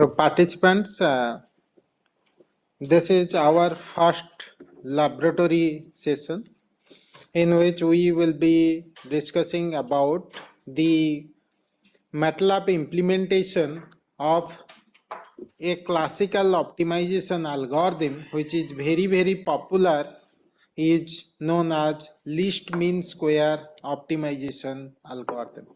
So participants, this is our first laboratory session in which we will be discussing about the MATLAB implementation of a classical optimization algorithm which is very popular, is known as least mean square optimization algorithm.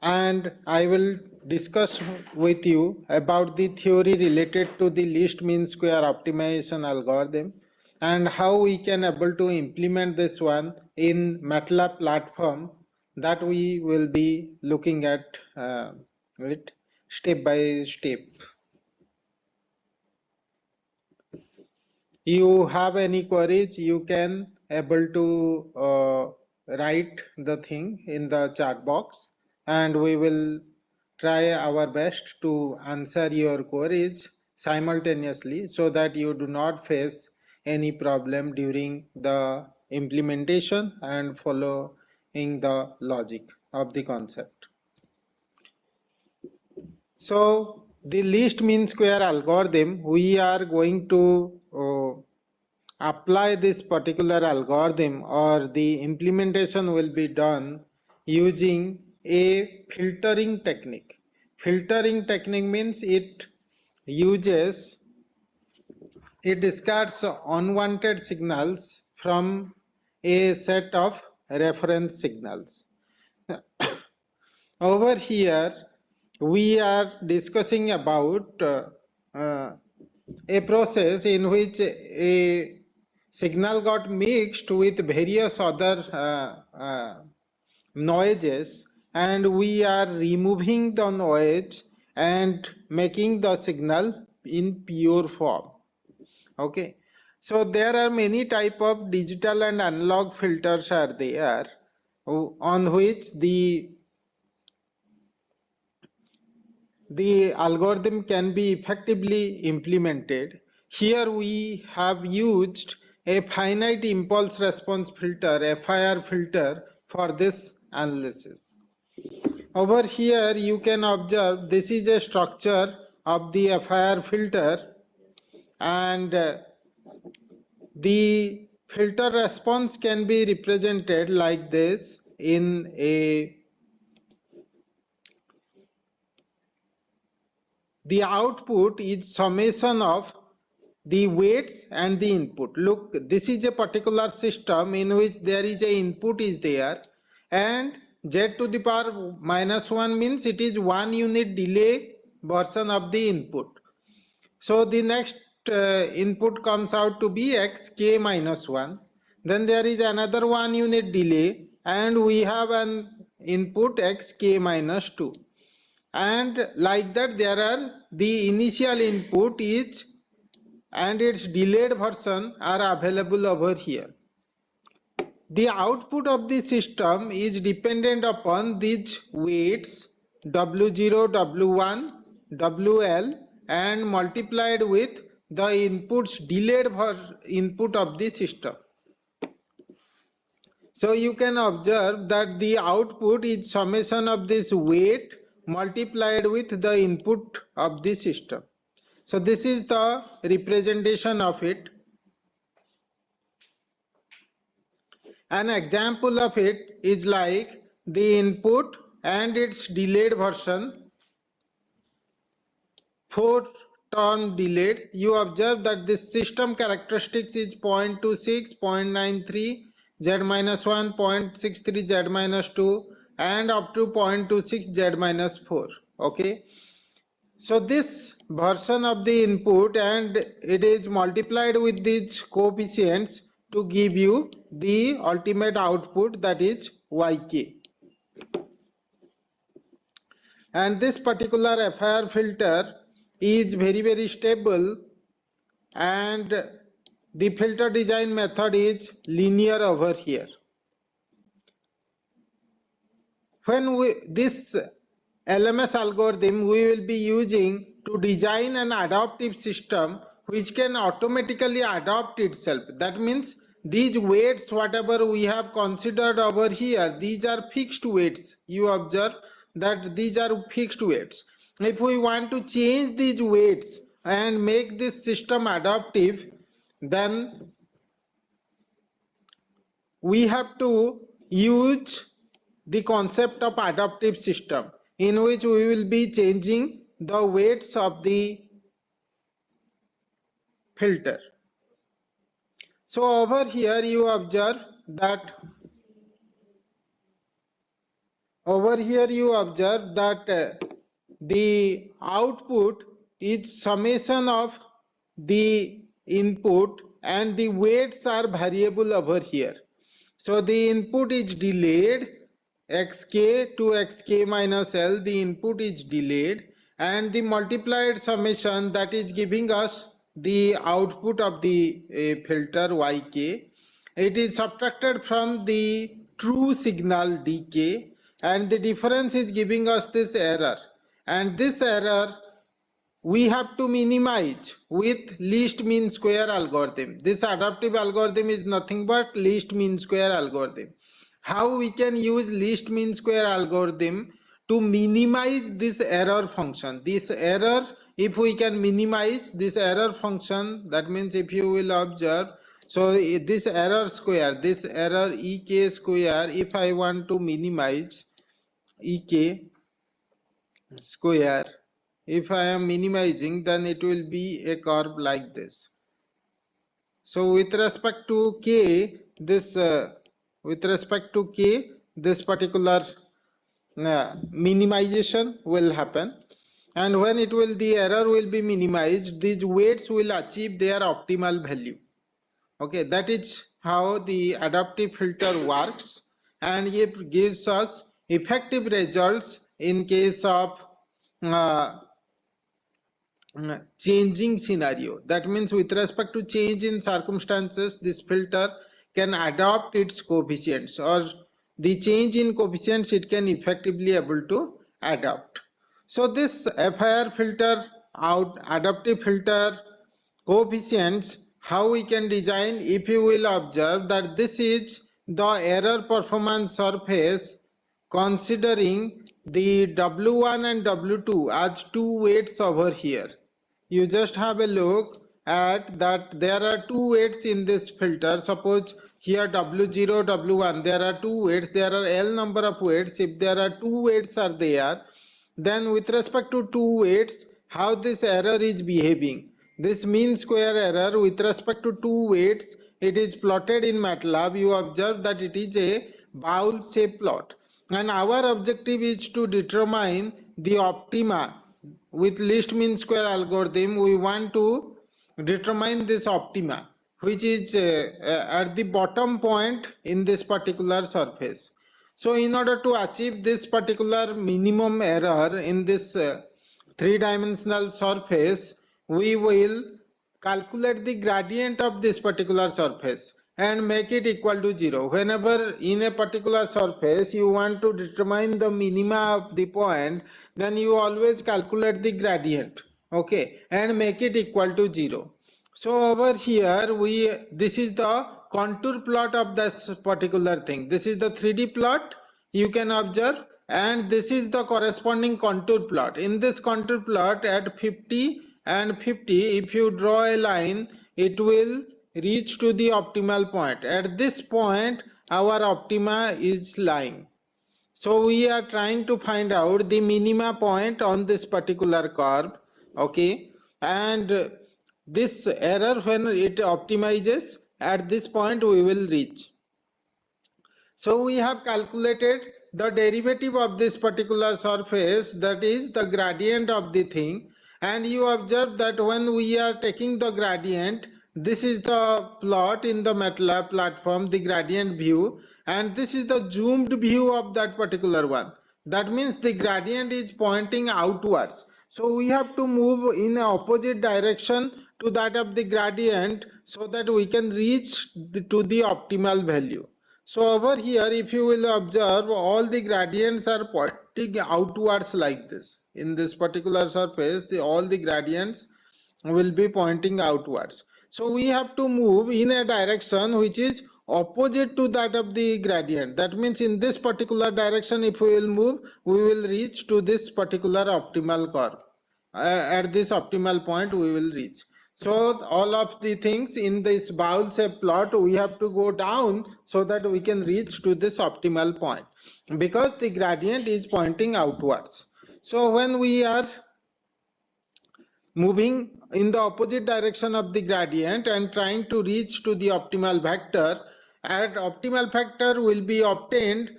And I will discuss with you about the theory related to the least mean square optimization algorithm and how we can able to implement this one in MATLAB platform that we will be looking at it step by step. You have any queries, you can able to write the thing in the chat box, and we will try our best to answer your queries simultaneously so that you do not face any problem during the implementation and following the logic of the concept. So the least mean square algorithm, we are going to apply this particular algorithm, or the implementation will be done using a filtering technique. Filtering technique means it discards unwanted signals from a set of reference signals. Over here we are discussing about a process in which a signal got mixed with various other noises, and we are removing the noise and making the signal in pure form. Okay, so there are many type of digital and analog filters are there on which the algorithm can be effectively implemented. Here we have used a finite impulse response filter, FIR filter, for this analysis. Over here you can observe this is a structure of the FIR filter, and the filter response can be represented like this in the output is summation of the weights and the input. Look, this is a particular system in which there is a input is there, and z to the power -1 means it is 1 unit delay version of the input. So the next input comes out to be xk -1. Then there is another 1 unit delay, and we have an input xk -2. And like that there are the initial input is and its delayed version are available over here. The output of the system is dependent upon these weights W0, W1, WL, and multiplied with the input's delayed input of the system. So you can observe that the output is summation of this weight multiplied with the input of the system. So this is the representation of it. An example of it is like the input and its delayed version, 4 term delayed. You observe that this system characteristics is 0.26, 0.93, z-1, 0.63, z-2, and up to 0.26 z-4. Okay, so this version of the input, and it is multiplied with these coefficients to give you the ultimate output, that is yk. And this particular FIR filter is very stable, and the filter design method is linear over here. When this LMS algorithm we will be using to design an adaptive system which can automatically adapt itself. That means these weights whatever we have considered over here, these are fixed weights, you observe. that these are fixed weights. If we want to change these weights and make this system adaptive, then we have to use the concept of adaptive system, in which we will be changing the weights of the filter. So over here you observe that the output is summation of the input and the weights are variable over here. So the input is delayed, xk to xk minus L, the input is delayed, and the multiplied summation, that is giving us the output of the filter yk. It is subtracted from the true signal dk, and the difference is giving us this error, and this error we have to minimize with least mean square algorithm. This adaptive algorithm is nothing but least mean square algorithm. How we can use least mean square algorithm to minimize this error function? This error, if we can minimize this error function, that means if you will observe, so this error square, this error ek square, if I want to minimize ek square, if I am minimizing, then it will be a curve like this. So with respect to k, this particular minimization will happen, and when the error will be minimized, these weights will achieve their optimal value. Okay, that is how the adaptive filter works, and it gives us effective results in case of changing scenario. That means with respect to change in circumstances, this filter can adapt its coefficients, or the change in coefficients it can effectively able to adapt. So this FIR filter adaptive filter coefficients, how we can design, if you will observe that this is the error performance surface considering the W1 and W2 as two weights over here. You just have a look at that there are two weights in this filter. Suppose here W0, W1, there are two weights, there are L number of weights. If there are two weights are there, then with respect to two weights, how this error is behaving. This mean square error with respect to two weights, it is plotted in MATLAB. You observe that it is a bowl shape plot, and our objective is to determine the optima. With least mean square algorithm, we want to determine this optima, which is at the bottom point in this particular surface. So in order to achieve this particular minimum error in this three-dimensional surface, we will calculate the gradient of this particular surface and make it equal to 0. Whenever in a particular surface you want to determine the minima of the point, then you always calculate the gradient, okay, and make it equal to 0. So over here this is the contour plot of this particular thing. This is the 3D plot you can observe, and this is the corresponding contour plot. In this contour plot at 50 and 50, if you draw a line, it will reach to the optimal point. At this point our optima is lying. So we are trying to find out the minima point on this particular curve, okay, and this error, when it optimizes, at this point we will reach. So we have calculated the derivative of this particular surface, that is the gradient of the thing, and you observe that when we are taking the gradient, this is the plot in the MATLAB platform, the gradient view, and this is the zoomed view of that particular one. That means the gradient is pointing outwards. So we have to move in a opposite direction to that of the gradient so that we can reach to the optimal value. So over here, if you will observe, all the gradients are pointing outwards like this. In this particular surface, all the gradients will be pointing outwards. So we have to move in a direction which is opposite to that of the gradient. That means in this particular direction, if we will move, we will reach to this particular optimal curve. At this optimal point we will reach. So all of the things in this bowl shape plot, we have to go down so that we can reach to this optimal point, because the gradient is pointing outwards. So when we are moving in the opposite direction of the gradient and trying to reach to the optimal vector, and optimal vector will be obtained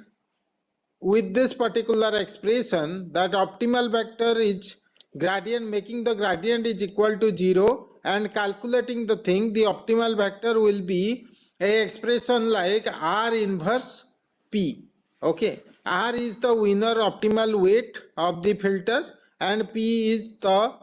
with this particular expression, that optimal vector is gradient, making the gradient is equal to 0, and calculating the thing, the optimal vector will be a expression like R inverse P. Okay, R is the winner optimal weight of the filter, and P is the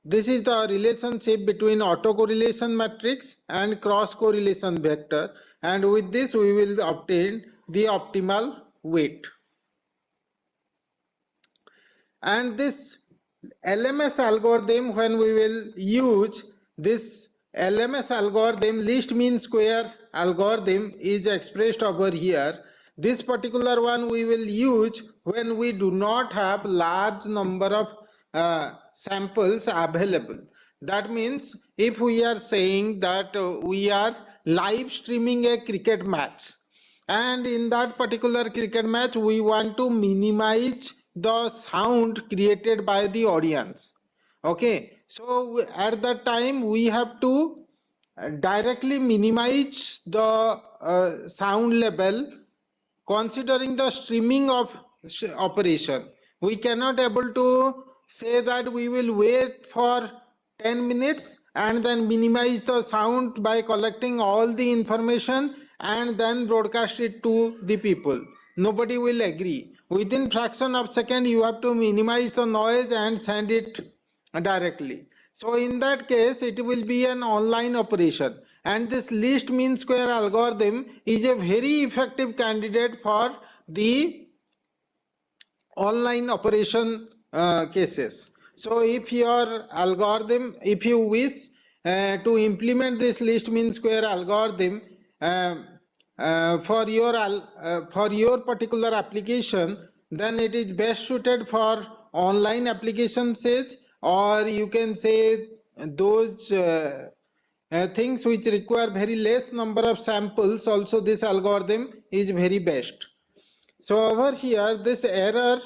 this is the relationship between autocorrelation matrix and cross correlation vector, and with this we will obtain the optimal weight. And this LMS algorithm, when we will use this LMS algorithm, least mean square algorithm, is expressed over here. This particular one we will use when we do not have large number of samples available. That means if we are saying that we are live streaming a cricket match, and in that particular cricket match we want to minimize the sound created by the audience. Okay, so at that time we have to directly minimize the sound level considering the streaming of operation. We cannot able to say that we will wait for 10 minutes and then minimize the sound by collecting all the information and then broadcast it to the people. Nobody will agree. Within fraction of second you have to minimize the noise and send it directly. So in that case it will be an online operation, and this least mean square algorithm is a very effective candidate for the online operation cases. So if your algorithm, if you wish to implement this least mean square algorithm for your particular application, then it is best suited for online application stage, or you can say those things which require very less number of samples. Also this algorithm is very best. So over here this error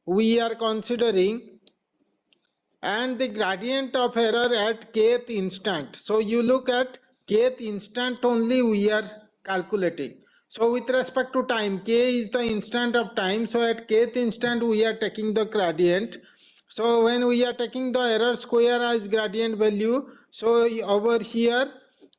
we are considering, and the gradient of error at kth instant. So you look at kth instant only we are calculating. So with respect to time, k is the instant of time, so at kth instant we are taking the gradient. So when we are taking the error square as gradient value, so over here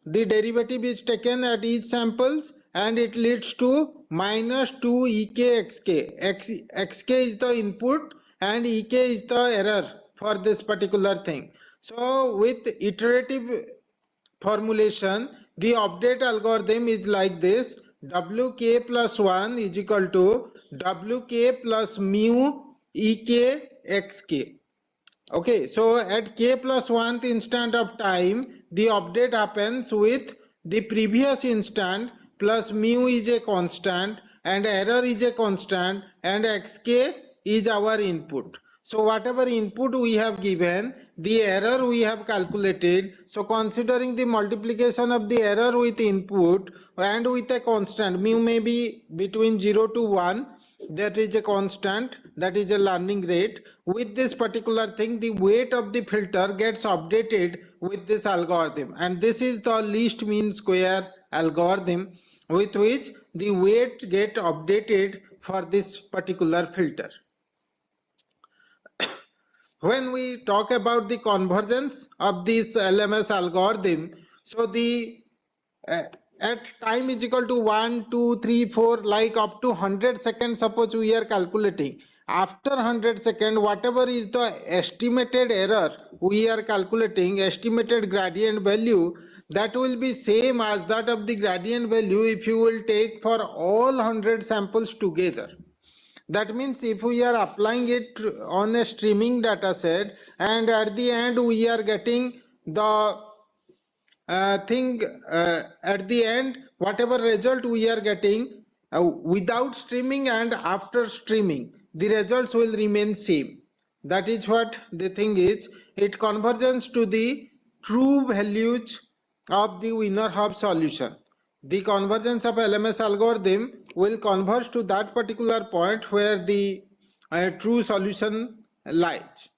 the derivative is taken at each samples and it leads to minus 2 ek xk. Xk is the input and ek is the error for this particular thing. So with iterative formulation, the update algorithm is like this: wk plus 1 is equal to wk plus mu ek xk. Okay, so at k plus 1th instant of time, the update happens with the previous instant plus mu is a constant and error is a constant and xk is our input. So whatever input we have given, the error we have calculated. So considering the multiplication of the error with input and with a constant, mu may be between 0 to 1, that is a constant, that is a learning rate. With this particular thing, the weight of the filter gets updated with this algorithm, and this is the least mean square algorithm with which the weight get updated for this particular filter. When we talk about the convergence of this LMS algorithm, so the at time is equal to 1, 2, 3, 4, like up to 100 seconds, suppose we are calculating. After 100 seconds, whatever is the estimated error we are calculating, estimated gradient value, that will be same as that of the gradient value if you will take for all 100 samples together. That means if we are applying it on a streaming data set and at the end we are getting the thing at the end, whatever result we are getting without streaming and after streaming, the results will remain same. That is what the thing is. It converges to the true values of the winner Hub solution. The convergence of LMS algorithm will converge to that particular point where the true solution lies.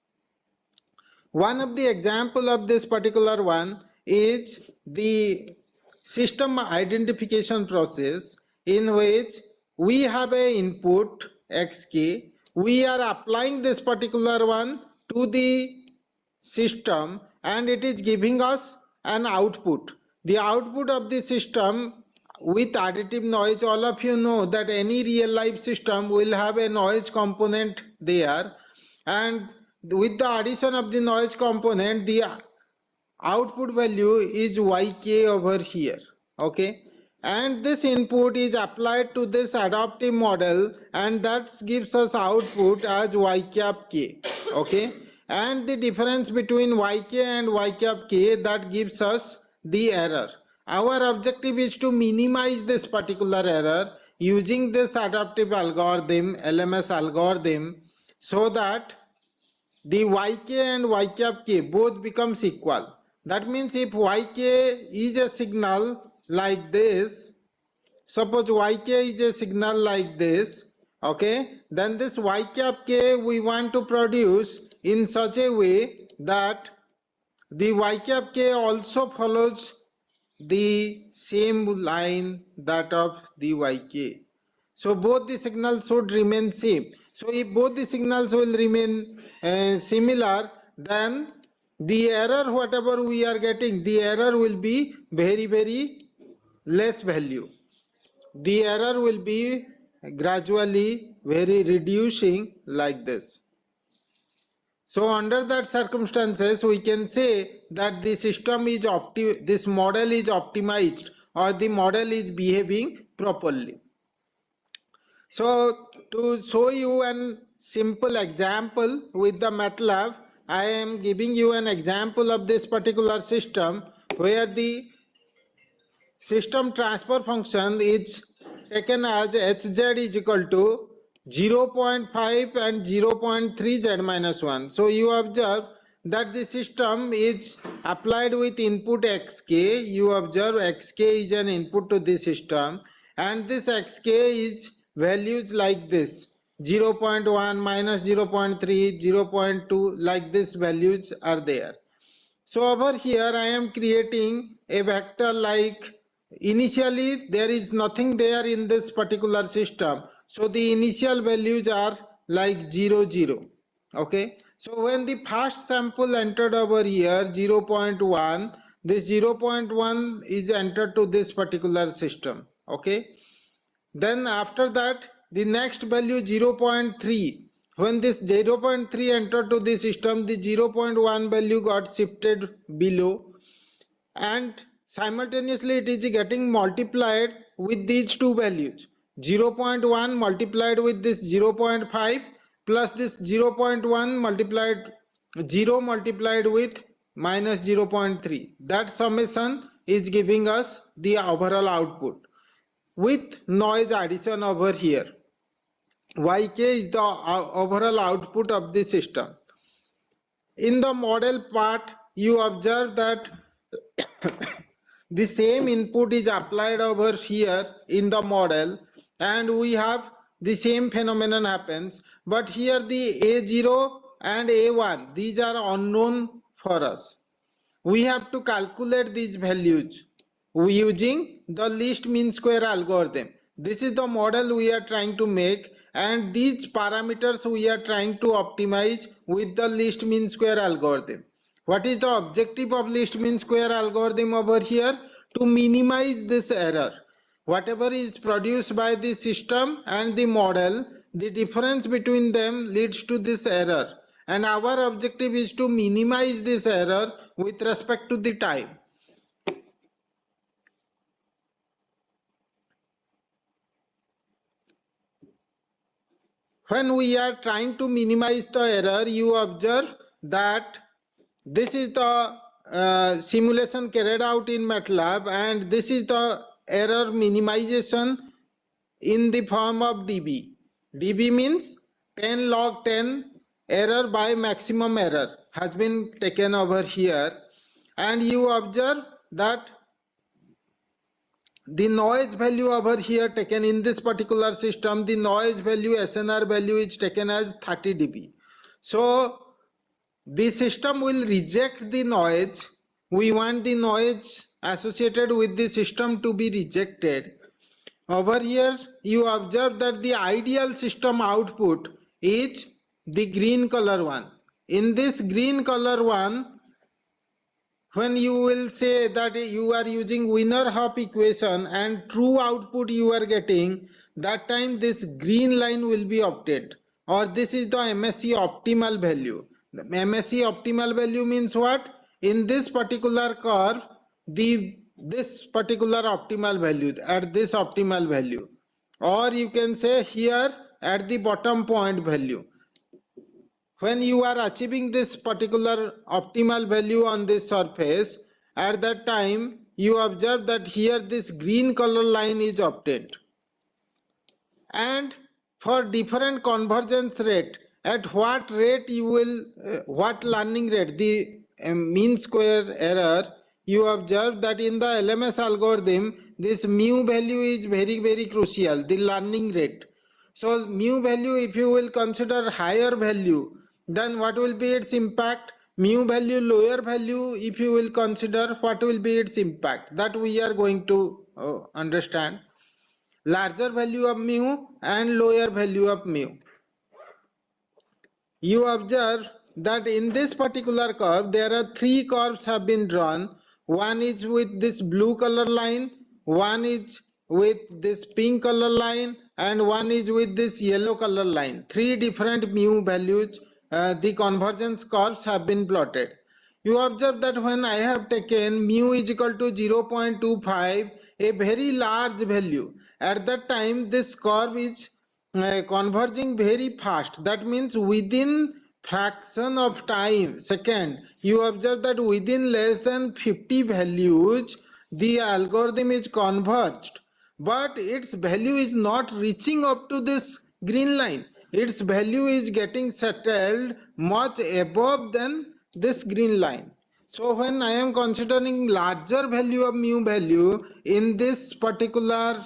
One of the example of this particular one is the system identification process, in which we have a input xk, we are applying this particular one to the system and it is giving us an output. The output of the system with additive noise, all of you know that any real life system will have a noise component there, and with the addition of the noise component, the output value is yk over here. Okay, and this input is applied to this adaptive model and that gives us output as y cap k. Okay, and the difference between yk and y cap k, that gives us the error. Our objective is to minimize this particular error using this adaptive algorithm, LMS algorithm, so that the yk and y cap k both becomes equal. That means if yk is a signal like this, suppose yk is a signal like this, okay, then this y cap k we want to produce in such a way that the y cap k also follows the same line that of the yk. So both the signals should remain same. So if both the signals will remain similar, then the error whatever we are getting, the error will be very less value. The error will be gradually very reducing like this. So under that circumstances, we can say that the system is this model is optimized or the model is behaving properly. So to show you an simple example with the MATLAB, I am giving you an example of this particular system where the system transfer function is taken as hz is equal to 0.5 and 0.3 z minus 1. So you observe that the system is applied with input xk. You observe xk is an input to the system and this xk is values like this, 0.1 minus 0.3, 0.2, like this values are there. So over here I am creating a vector like, initially there is nothing there in this particular system. So the initial values are like 0, 0. Okay. So when the first sample entered over here, 0.1, this 0.1 is entered to this particular system. Okay. Then after that, the next value 0.3. When this 0.3 entered to the system, the 0.1 value got shifted below and simultaneously it is getting multiplied with these two values, 0.1 multiplied with this 0.5 plus this 0.1 multiplied 0 multiplied with minus 0.3. That summation is giving us the overall output with noise addition over here. Yk is the overall output of the system. In the model part, you observe that the same input is applied over here in the model and we have the same phenomenon happens, but here the A0 and A1, these are unknown for us. We have to calculate these values using the least mean square algorithm. This is the model we are trying to make and these parameters we are trying to optimize with the least mean square algorithm. What is the objective of least mean square algorithm over here? To minimize this error. Whatever is produced by the system and the model, the difference between them leads to this error. And our objective is to minimize this error with respect to the time. When we are trying to minimize the error, you observe that this is the simulation carried out in MATLAB, and this is the error minimization in the form of dB. dB means 10 log 10 error by maximum error has been taken over here, and you observe that the noise value over here taken in this particular system, the noise value, SNR value is taken as 30 dB. So the system will reject the noise. We want the noise associated with the system to be rejected. Over here you observe that the ideal system output is the green color one. In this green color one, when you will say that you are using Wiener-Hopf equation and true output you are getting, that time this green line will be obtained, or this is the MSE optimal value. The MSE optimal value means what? In this particular curve, this particular optimal value, at this optimal value, or you can say here at the bottom point value. When you are achieving this particular optimal value on this surface, at that time you observe that here this green color line is obtained. And for different convergence rate, at what rate you will, what learning rate, the mean square error, you observe that in the LMS algorithm, this mu value is very, very crucial, the learning rate. So mu value, if you will consider higher value, then what will be its impact? Mu value, lower value, if you will consider, what will be its impact? That we are going to understand. Larger value of mu and lower value of mu. You observe that in this particular curve, there are three curves have been drawn. One is with this blue color line, one is with this pink color line, and one is with this yellow color line. Three different mu values, the convergence curves have been plotted. You observe that when I have taken mu is equal to 0.25, a very large value, at that time this curve is converging very fast. That means within fraction of time, second, you observe that within less than 50 values, the algorithm is converged, but its value is not reaching up to this green line. Its value is getting settled much above than this green line. So when I am considering larger value of mu value in this particular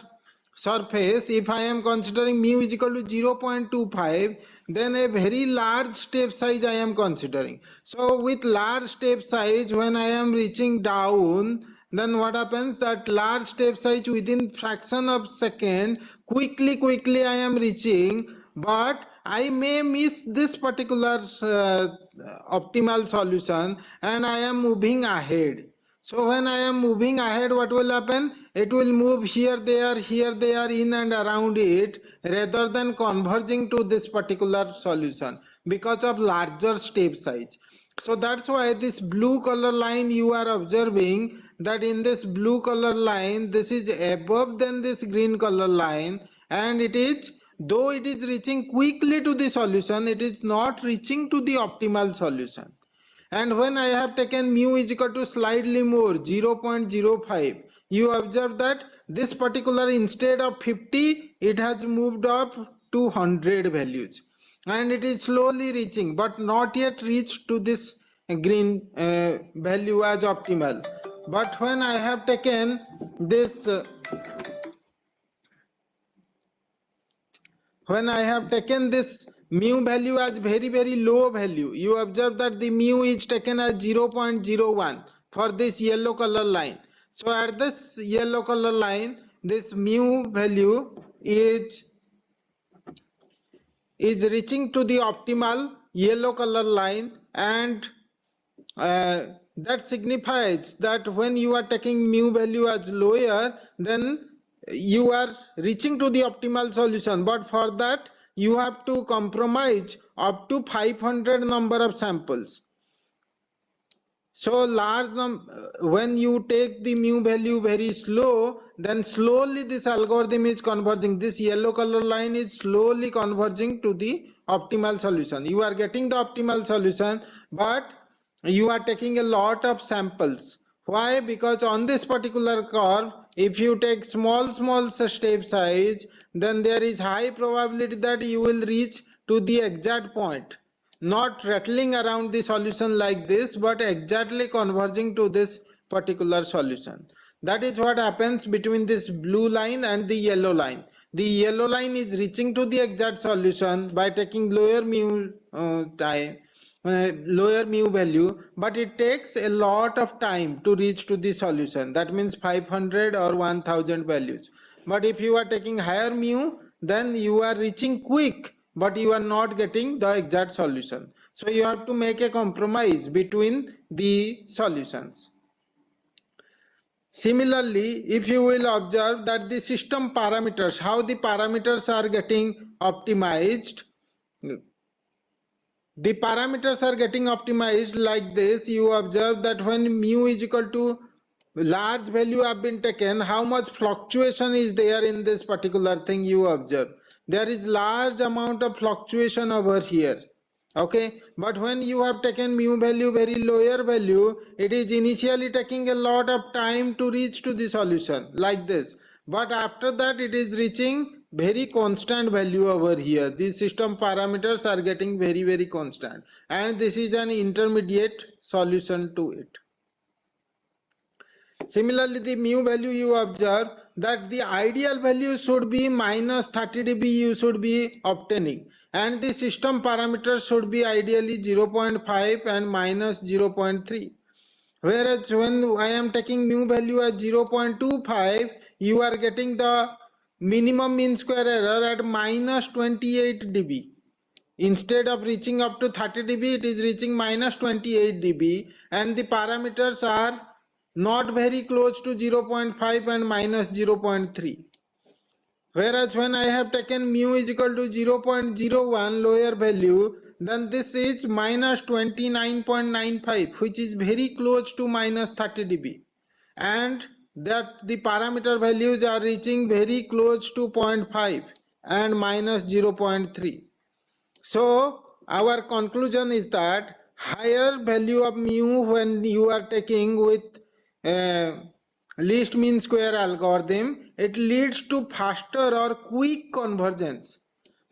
surface, if I am considering mu is equal to 0.25, then a very large step size I am considering. So with large step size, when I am reaching down, then what happens, that large step size within fraction of second, quickly I am reaching, but I may miss this particular optimal solution and I am moving ahead. So when I am moving ahead, what will happen? It will move here, there, in and around it, rather than converging to this particular solution because of larger step size. So that's why this blue color line you are observing, that in this blue color line, this is above than this green color line, and it is, though it is reaching quickly to the solution, it is not reaching to the optimal solution. And when I have taken mu is equal to slightly more, 0.05, you observe that this particular, instead of 50, it has moved up to 100 values, and it is slowly reaching, but not yet reached to this green value as optimal. But when I have taken this mu value as very low value, you observe that the mu is taken as 0.01 for this yellow color line. So at this yellow color line, this mu value is reaching to the optimal yellow color line, and that signifies that when you are taking mu value as lower, then you are reaching to the optimal solution, but for that you have to compromise up to 500 number of samples. So large when you take the mu value very slow, then slowly this algorithm is converging. This yellow color line is slowly converging to the optimal solution. You are getting the optimal solution, but you are taking a lot of samples. Why? Because on this particular curve, if you take small step size, then there is high probability that you will reach to the exact point, not rattling around the solution like this, but exactly converging to this particular solution. That is what happens between this blue line and the yellow line. The yellow line is reaching to the exact solution by taking lower mu time, lower mu value, but it takes a lot of time to reach to the solution. That means 500 or 1000 values. But if you are taking higher mu, then you are reaching quick, but you are not getting the exact solution. So you have to make a compromise between the solutions. Similarly, if you will observe that the system parameters, how the parameters are getting optimized, the parameters are getting optimized like this. You observe that when mu is equal to large value have been taken, how much fluctuation is there in this particular thing you observe. There is large amount of fluctuation over here. Okay, but when you have taken mu value very lower value, it is initially taking a lot of time to reach to the solution like this, but after that it is reaching very constant value over here. These system parameters are getting very constant, and this is an intermediate solution to it. Similarly, the mu value you observe that the ideal value should be minus 30 dB you should be obtaining, and the system parameters should be ideally 0.5 and minus 0.3. Whereas when I am taking mu value as 0.25, you are getting the minimum mean square error at minus 28 dB. Instead of reaching up to 30 dB, it is reaching minus 28 dB, and the parameters are not very close to 0.5 and minus 0.3. Whereas when I have taken mu is equal to 0.01 lower value, then this is minus 29.95, which is very close to minus 30 dB. And that the parameter values are reaching very close to 0.5 and minus 0.3. So our conclusion is that higher value of mu when you are taking with least mean square algorithm, it leads to faster or quick convergence.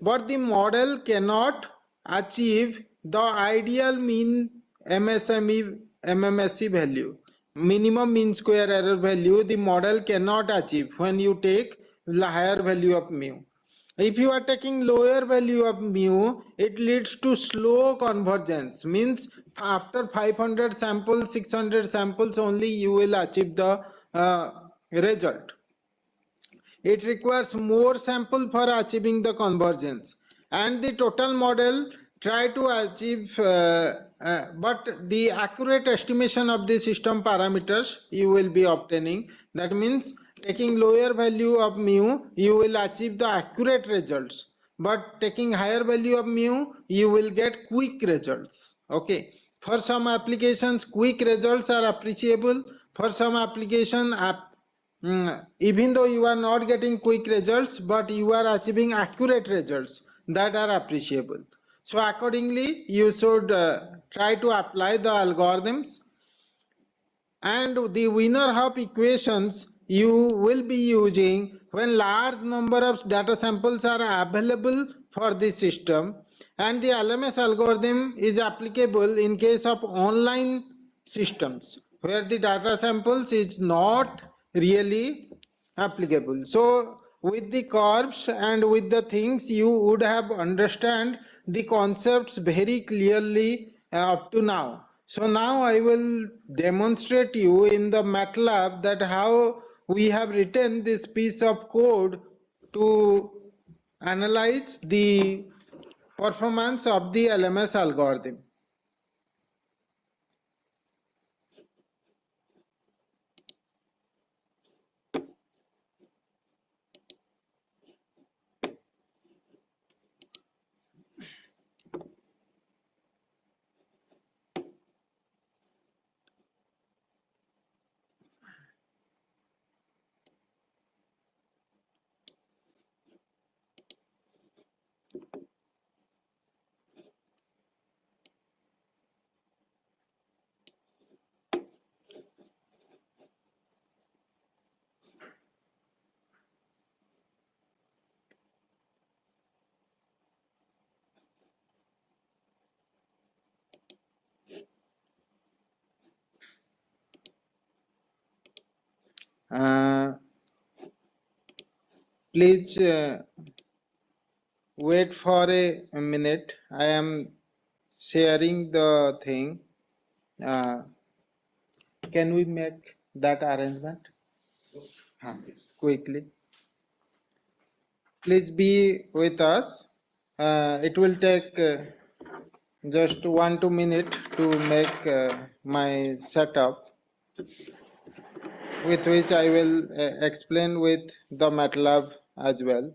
But the model cannot achieve the ideal mean MMSE value. Minimum mean square error value the model cannot achieve when you take the higher value of mu. If you are taking lower value of mu, it leads to slow convergence. Means after 500 samples, 600 samples only you will achieve the result. It requires more sample for achieving the convergence, and the total model try to achieve but the accurate estimation of the system parameters you will be obtaining. That means taking lower value of mu you will achieve the accurate results, but taking higher value of mu you will get quick results. Okay, for some applications quick results are appreciable. For some application even though you are not getting quick results, but you are achieving accurate results that are appreciable. So accordingly you should try to apply the algorithms, and the winner of equations you will be using when large number of data samples are available for the system, and the LMS algorithm is applicable in case of online systems where the data samples is not really applicable. So with the curves and with the things you would have understand the concepts very clearly up to now. So now I will demonstrate you in the MATLAB that how we have written this piece of code to analyze the performance of the LMS algorithm. Please wait for a minute. I am sharing the thing. Can we make that arrangement quickly? Please be with us. It will take just 1-2 minutes to make my setup, with which I will explain with the MATLAB as well.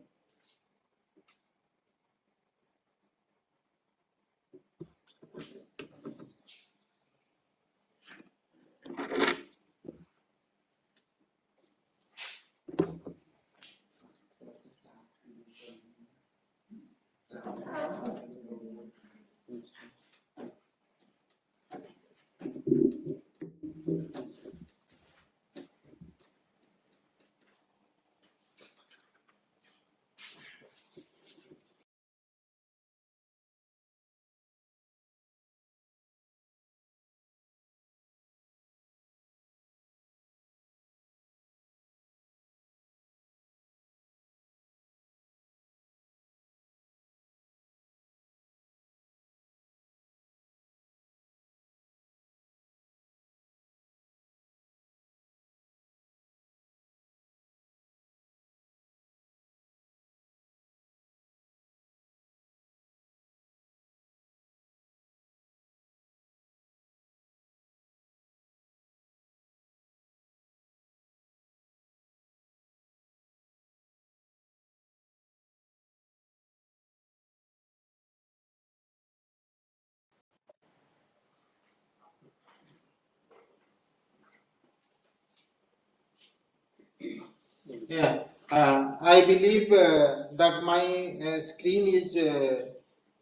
Yeah, I believe that my screen is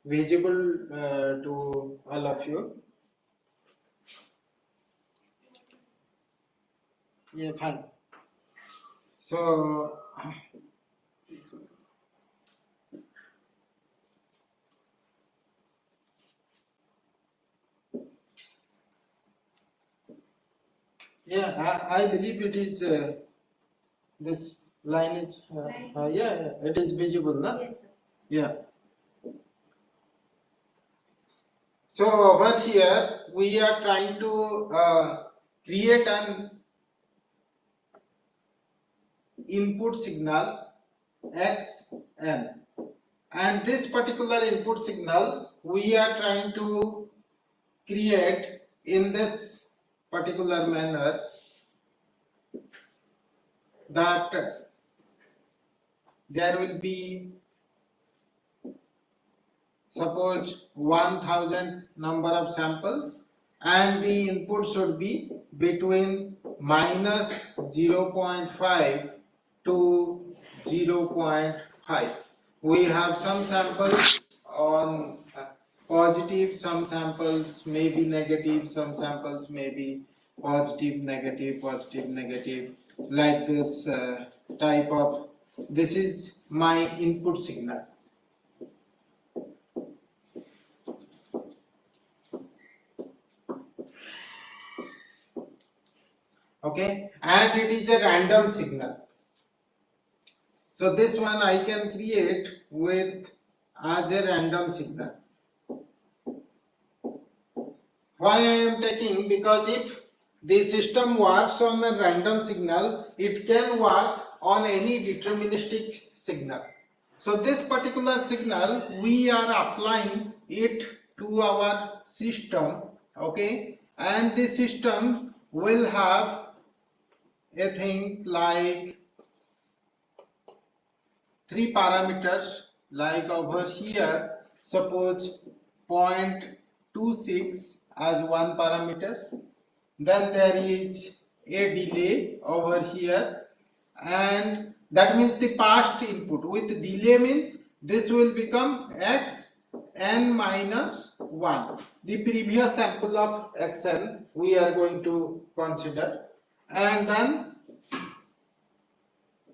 visible to all of you. Yeah, fine. So, yeah, I believe it is this line is yeah, it is visible, no? Yes, sir. Yeah. So over here we are trying to create an input signal xn, and this particular input signal we are trying to create in this particular manner, that there will be, suppose, 1000 number of samples, and the input should be between minus 0.5 to 0.5. We have some samples on positive, some samples may be negative, some samples may be positive, negative, like this type of. This is my input signal. Okay, and it is a random signal. So this one I can create with as a random signal. Why I am taking? Because if the system works on a random signal, it can work on any deterministic signal. So this particular signal, we are applying it to our system, okay, and the system will have a thing like 3 parameters, like over here, suppose 0.26 as one parameter, then there is a delay over here, and that means the past input with delay means this will become x n minus 1, the previous sample of xn we are going to consider, and then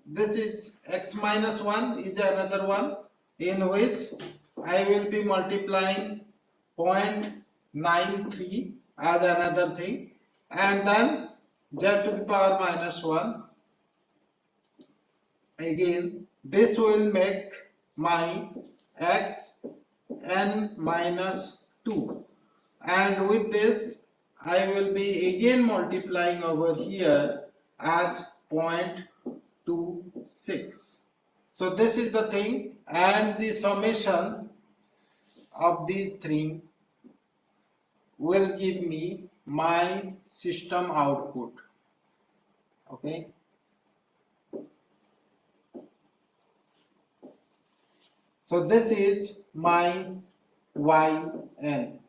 this is x minus 1 is another one, in which I will be multiplying 0.93 as another thing, and then z to the power minus 1, again this will make my x n minus 2, and with this I will be again multiplying over here as 0.26. So this is the thing, and the summation of these three will give me my system output. Okay, so this is my yn,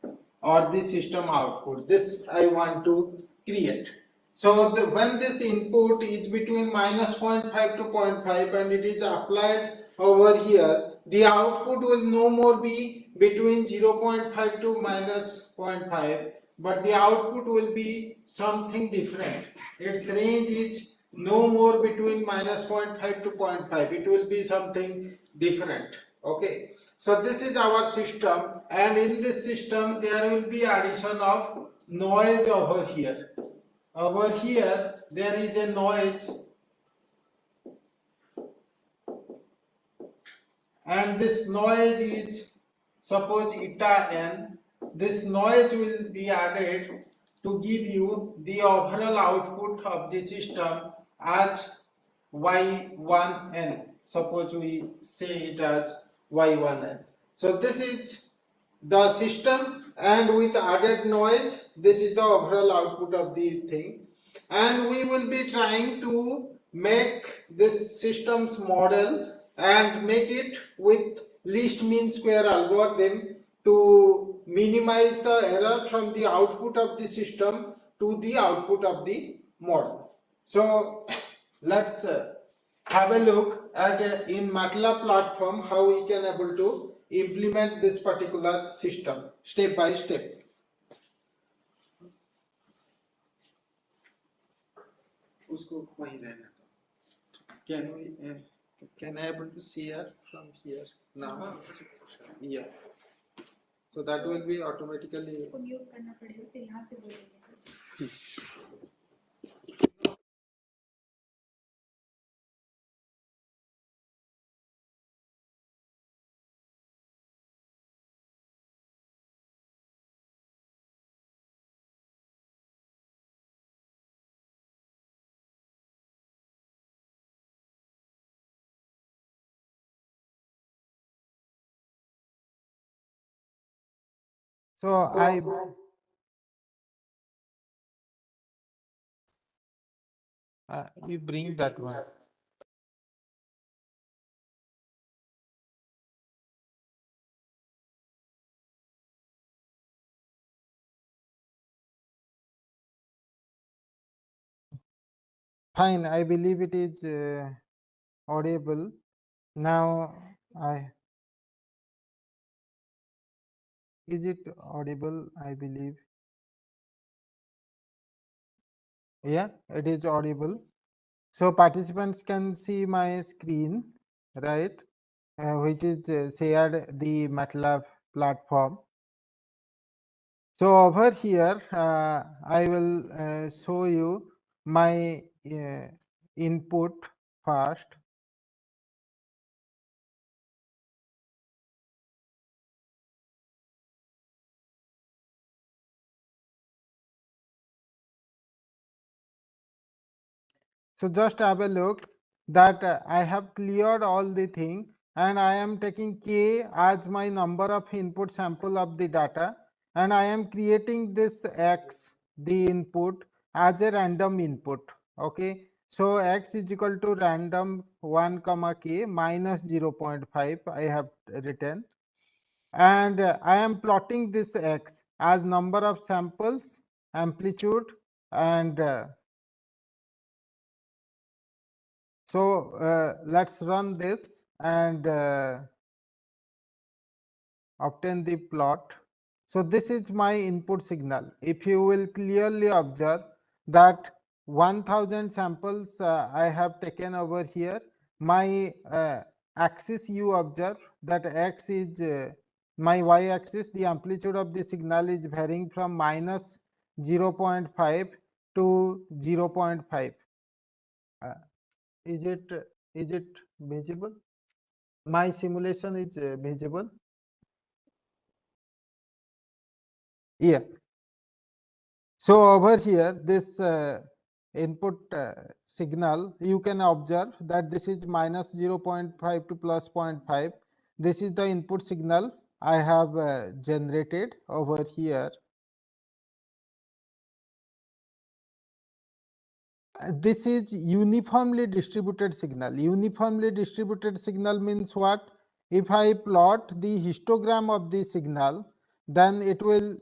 or the system output. This I want to create. So when this input is between minus 0.5 to 0.5 and it is applied over here, the output will no more be between 0.5 to minus 0.5, but the output will be something different. Its range is no more between minus 0.5 to 0.5. It will be something different. Okay. So this is our system, and in this system there will be addition of noise over here. Over here there is a noise, and this noise is suppose eta n. This noise will be added to give you the overall output of the system as y1n. Suppose we say it as y1n. So this is the system, and with added noise this is the overall output of the thing, and we will be trying to make this system's model and make it with least mean square algorithm to minimize the error from the output of the system to the output of the model. So let's have a look at in MATLAB platform how we can able to implement this particular system step by step. उसको वहीं रहना. Can we can I able to see her from here now? Yeah. So that will be automatically. उसको mute करना पड़ेगा, फिर यहाँ से बोलेंगे sir. So you bring that one. Fine, I believe it is audible. Now is it audible? I believe. Yeah, it is audible. So participants can see my screen, right? Which is shared the MATLAB platform. So over here, I will show you my input first. So just have a look that I have cleared all the thing, and I am taking k as my number of input sample of the data, and I am creating this x, the input, as a random input. Okay, so x is equal to random 1 comma k minus 0.5 I have written, and I am plotting this x as number of samples, amplitude, and so let's run this and obtain the plot. So this is my input signal. If you will clearly observe that 1000 samples I have taken over here, my axis you observe that x is my y axis, the amplitude of the signal is varying from minus 0.5 to 0.5. Is it Is it visible? My simulation is visible. Yeah. So over here, this input signal, you can observe that this is minus 0.5 to plus 0.5. This is the input signal I have generated over here. This is uniformly distributed signal. Uniformly distributed signal means what? If I plot the histogram of the signal, then it will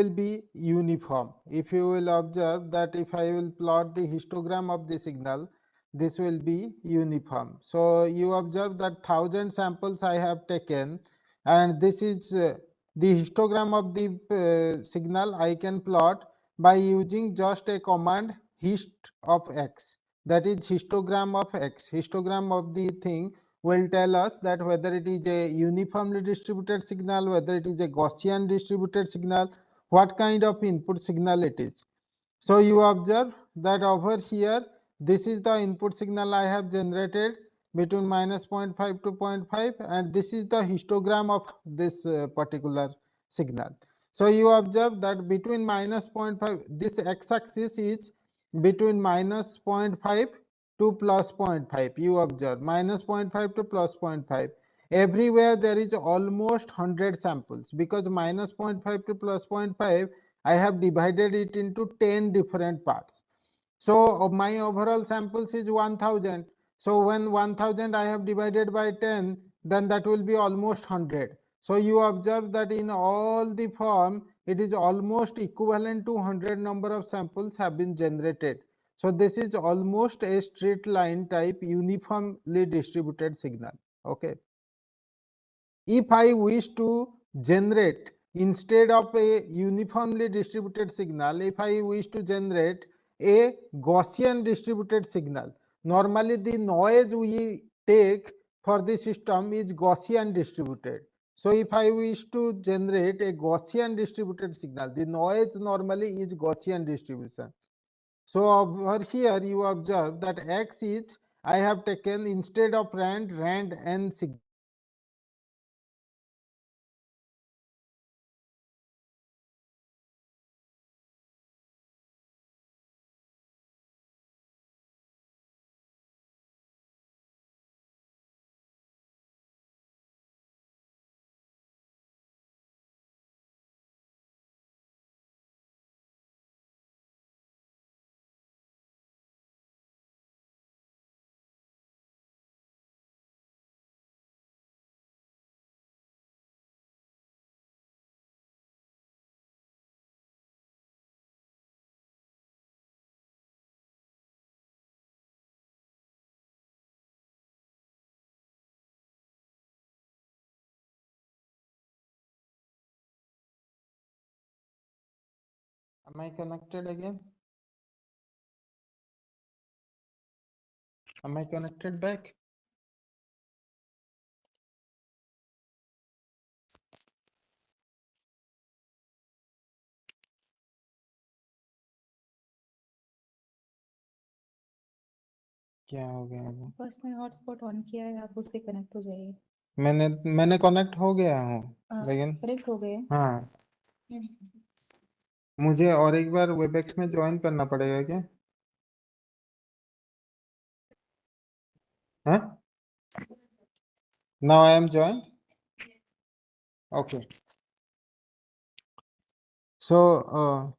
be uniform. If you will observe that if I will plot the histogram of the signal, this will be uniform. So you observe that 1000 samples I have taken, and this is the histogram of the signal I can plot by using just a command hist of x, that is histogram of x. Histogram of the thing will tell us that whether it is a uniformly distributed signal, whether it is a Gaussian distributed signal, what kind of input signal it is. So you observe that over here, this is the input signal I have generated between minus 0.5 to 0.5, and this is the histogram of this particular signal. So you observe that between minus 0.5, this x-axis is between minus 0.5 to plus 0.5. You observe minus 0.5 to plus 0.5. Everywhere there is almost 100 samples, because minus 0.5 to plus 0.5, I have divided it into 10 different parts. So my overall samples is 1000. So when 1000 I have divided by 10, then that will be almost 100. So you observe that in all the form, it is almost equivalent to 100 number of samples have been generated. So this is almost a straight line type uniformly distributed signal. Okay. If I wish to generate, instead of a uniformly distributed signal, if I wish to generate a Gaussian distributed signal, normally the noise we take for the system is Gaussian distributed. So if I wish to generate a Gaussian distributed signal, the noise normally is Gaussian distribution. So over here you observe that x is, I have taken instead of rand n signal. Am I connected again? Am I connected back? क्या हो गया वो? बस मैं hotspot on किया है, आप उससे कनेक्ट हो जाइए। मैंने कनेक्ट हो गया हूँ, लेकिन कनेक्ट हो गए। हाँ, मुझे और एक बार वेबएक्स में ज्वाइन करना पड़ेगा क्या? हाँ, now I am join. Okay. So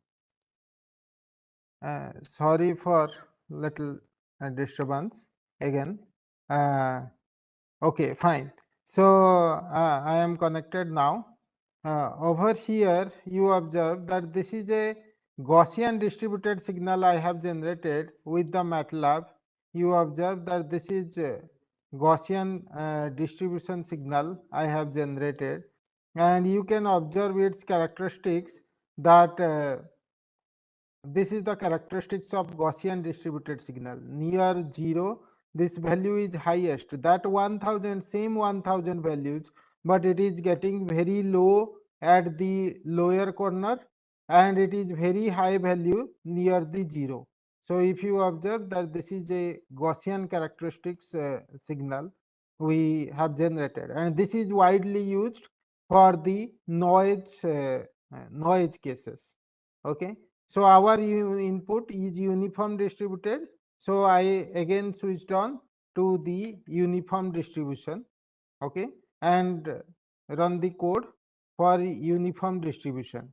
sorry for little disturbance again. Okay, fine. So I am connected now. Over here you observe that this is a Gaussian distributed signal I have generated with the MATLAB. You observe that this is Gaussian distribution signal I have generated, and you can observe its characteristics that this is the characteristics of Gaussian distributed signal. Near 0, this value is highest, that 1000, same 1000 values, but it is getting very low at the lower corner, and it is very high value near the 0. So if you observe that this is a Gaussian characteristics signal we have generated, and this is widely used for the noise cases. Okay, so our input is uniform distributed. So I again switched on to the uniform distribution. Okay, and run the code for uniform distribution.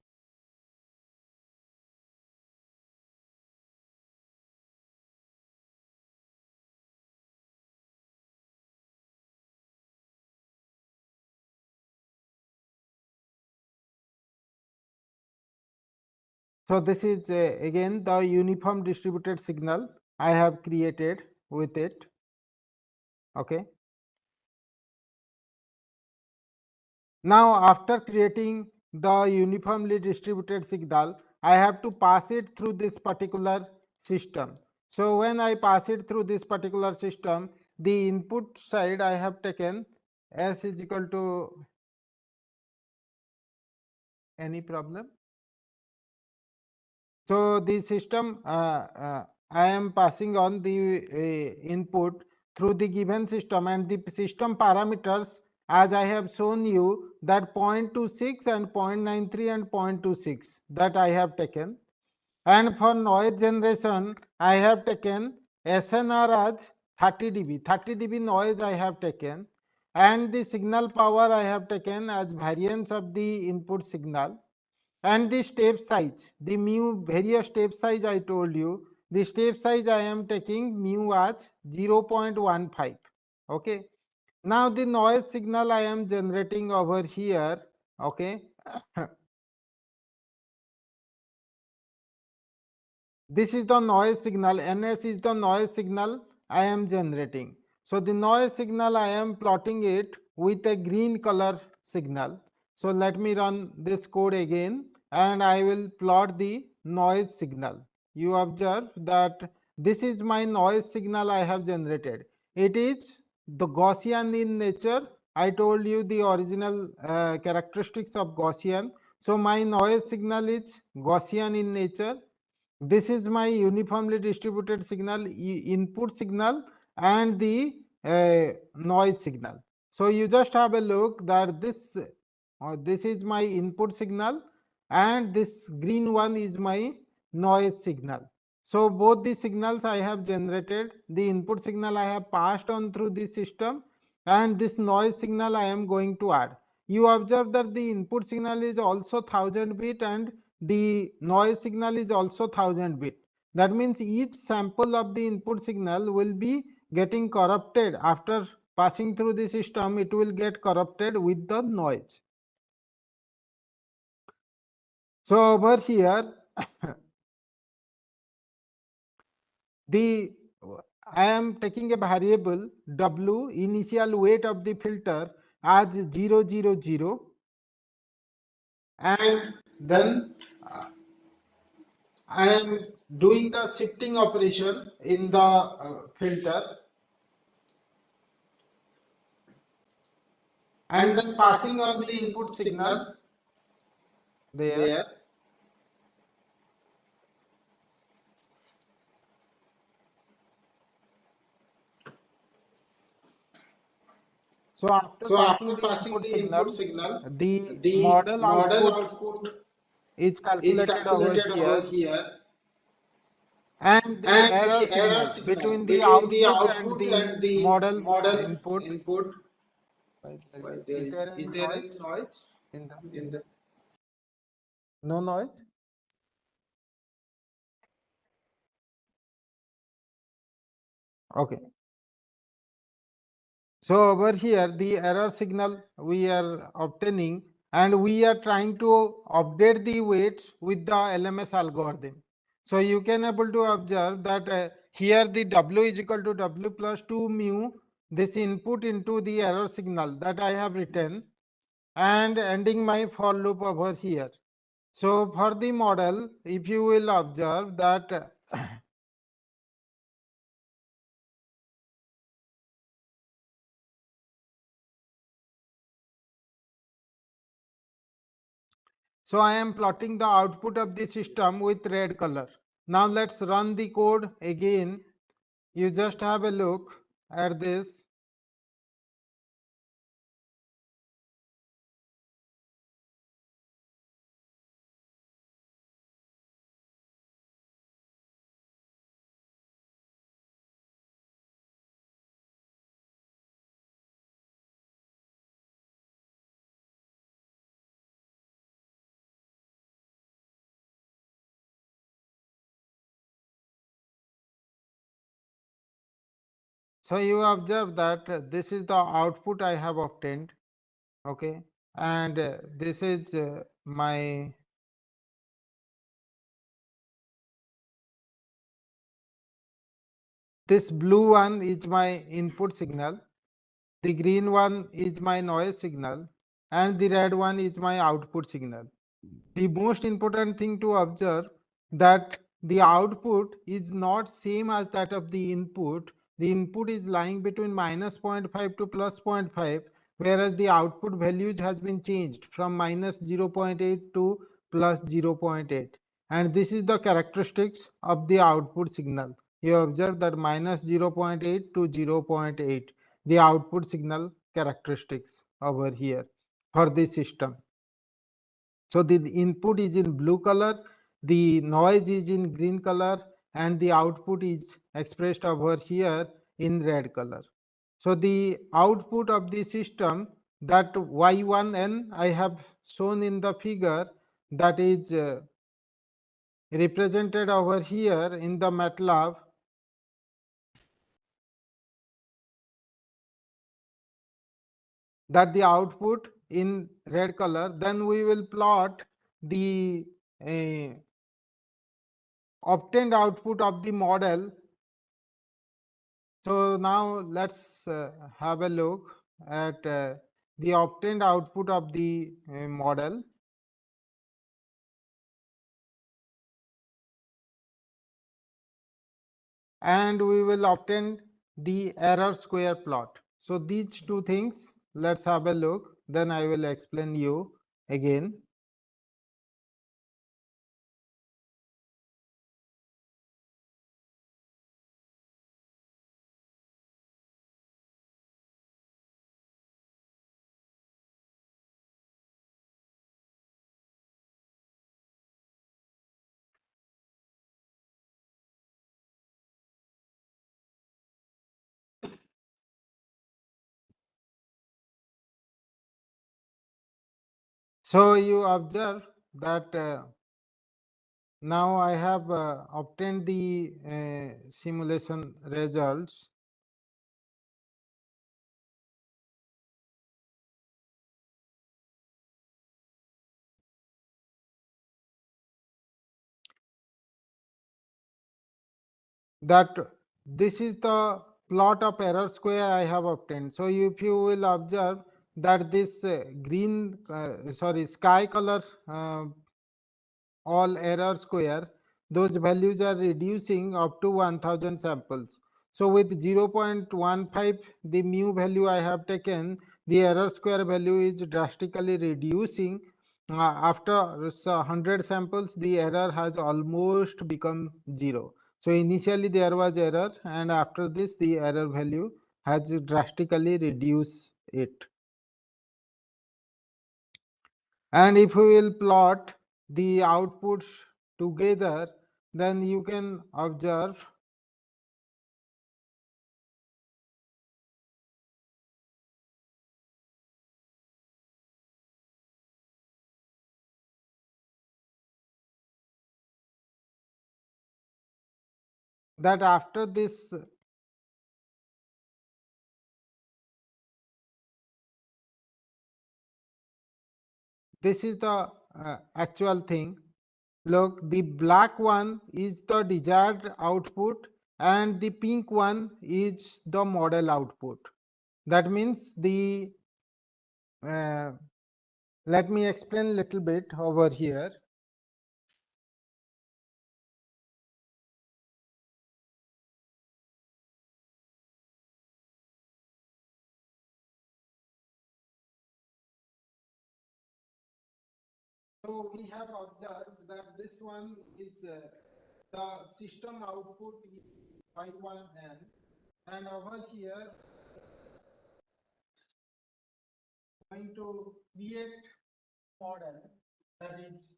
So this is again the uniform distributed signal I have created with it. Okay. Now after creating the uniformly distributed signal, I have to pass it through this particular system. So when I pass it through this particular system, the input side I have taken s is equal to any problem. So the system I am passing on the input through the given system, and the system parameters as I have shown you that 0.26 and 0.93 and 0.26 that I have taken. And for noise generation I have taken SNR as 30 dB. 30 dB noise I have taken, and the signal power I have taken as variance of the input signal. And the step size, the mu various step size I told you, the step size I am taking mu as 0.15. Okay, now the noise signal I am generating over here. Okay, this is the noise signal. Ns is the noise signal I am generating. So the noise signal I am plotting it with a green color signal. So let me run this code again, and I will plot the noise signal. You observe that this is my noise signal I have generated. It is the Gaussian in nature. I told you the original characteristics of Gaussian. So my noise signal is Gaussian in nature. This is my uniformly distributed signal, input signal, and the noise signal. So you just have a look that this is my input signal, and this green one is my noise signal. So both the signals I have generated, the input signal I have passed on through the system, and this noise signal I am going to add. You observe that the input signal is also 1000 bit, and the noise signal is also 1000 bit. That means each sample of the input signal will be getting corrupted after passing through the system. It will get corrupted with the noise. So over here the I am taking a variable w, initial weight of the filter, as 000, and then I am doing the shifting operation in the filter, and then passing on the input signal there. So after So passing after the passing input the input signal, signal, the the model model output output is is calculated over calculated over here, here, and the and error the error signal signal between the between the output and output the and the model model input. input. Why there Is there is any there any noise noise in the? in the? No noise. Okay. So over here the error signal we are obtaining, and we are trying to update the weights with the LMS algorithm. So you can able to observe that here the W is equal to W plus 2 mu, this input into the error signal that I have written, and ending my for loop over here. So for the model, if you will observe that so I am plotting the output of the system with red color. Now let's run the code again. You just have a look at this. So you observe that this is the output I have obtained, okay, and this is my this blue one is my input signal, the green one is my noise signal, and the red one is my output signal. The most important thing to observe that the output is not same as that of the input. The input is lying between minus 0.5 to plus 0.5, whereas the output values has been changed from minus 0.8 to plus 0.8. And this is the characteristics of the output signal. You observe that minus 0.8 to 0.8, the output signal characteristics over here for this system. So the input is in blue color, the noise is in green color, and the output is expressed over here in red color. So the output of the system, that y1n I have shown in the figure, that is represented over here in the MATLAB. That the output in red color, then we will plot the uh, obtained output of the model. So now let's have a look at the obtained output of the model. And we will obtain the error square plot. So these two things, let's have a look, then I will explain you again. So you observe that now I have obtained the simulation results. That this is the plot of error square I have obtained. So if you will observe that this sky color all error square, those values are reducing up to 1000 samples. So with 0.15, the mu value I have taken, the error square value is drastically reducing. After 100 samples, the error has almost become zero. So initially there was error, and after this the error value has drastically reduced it. And if we will plot the outputs together, then you can observe that after this this is the actual thing. Look, the black one is the desired output and the pink one is the model output. That means the let me explain a little bit over here. So we have observed that this one is the system output is y1n, and over here going to create model that is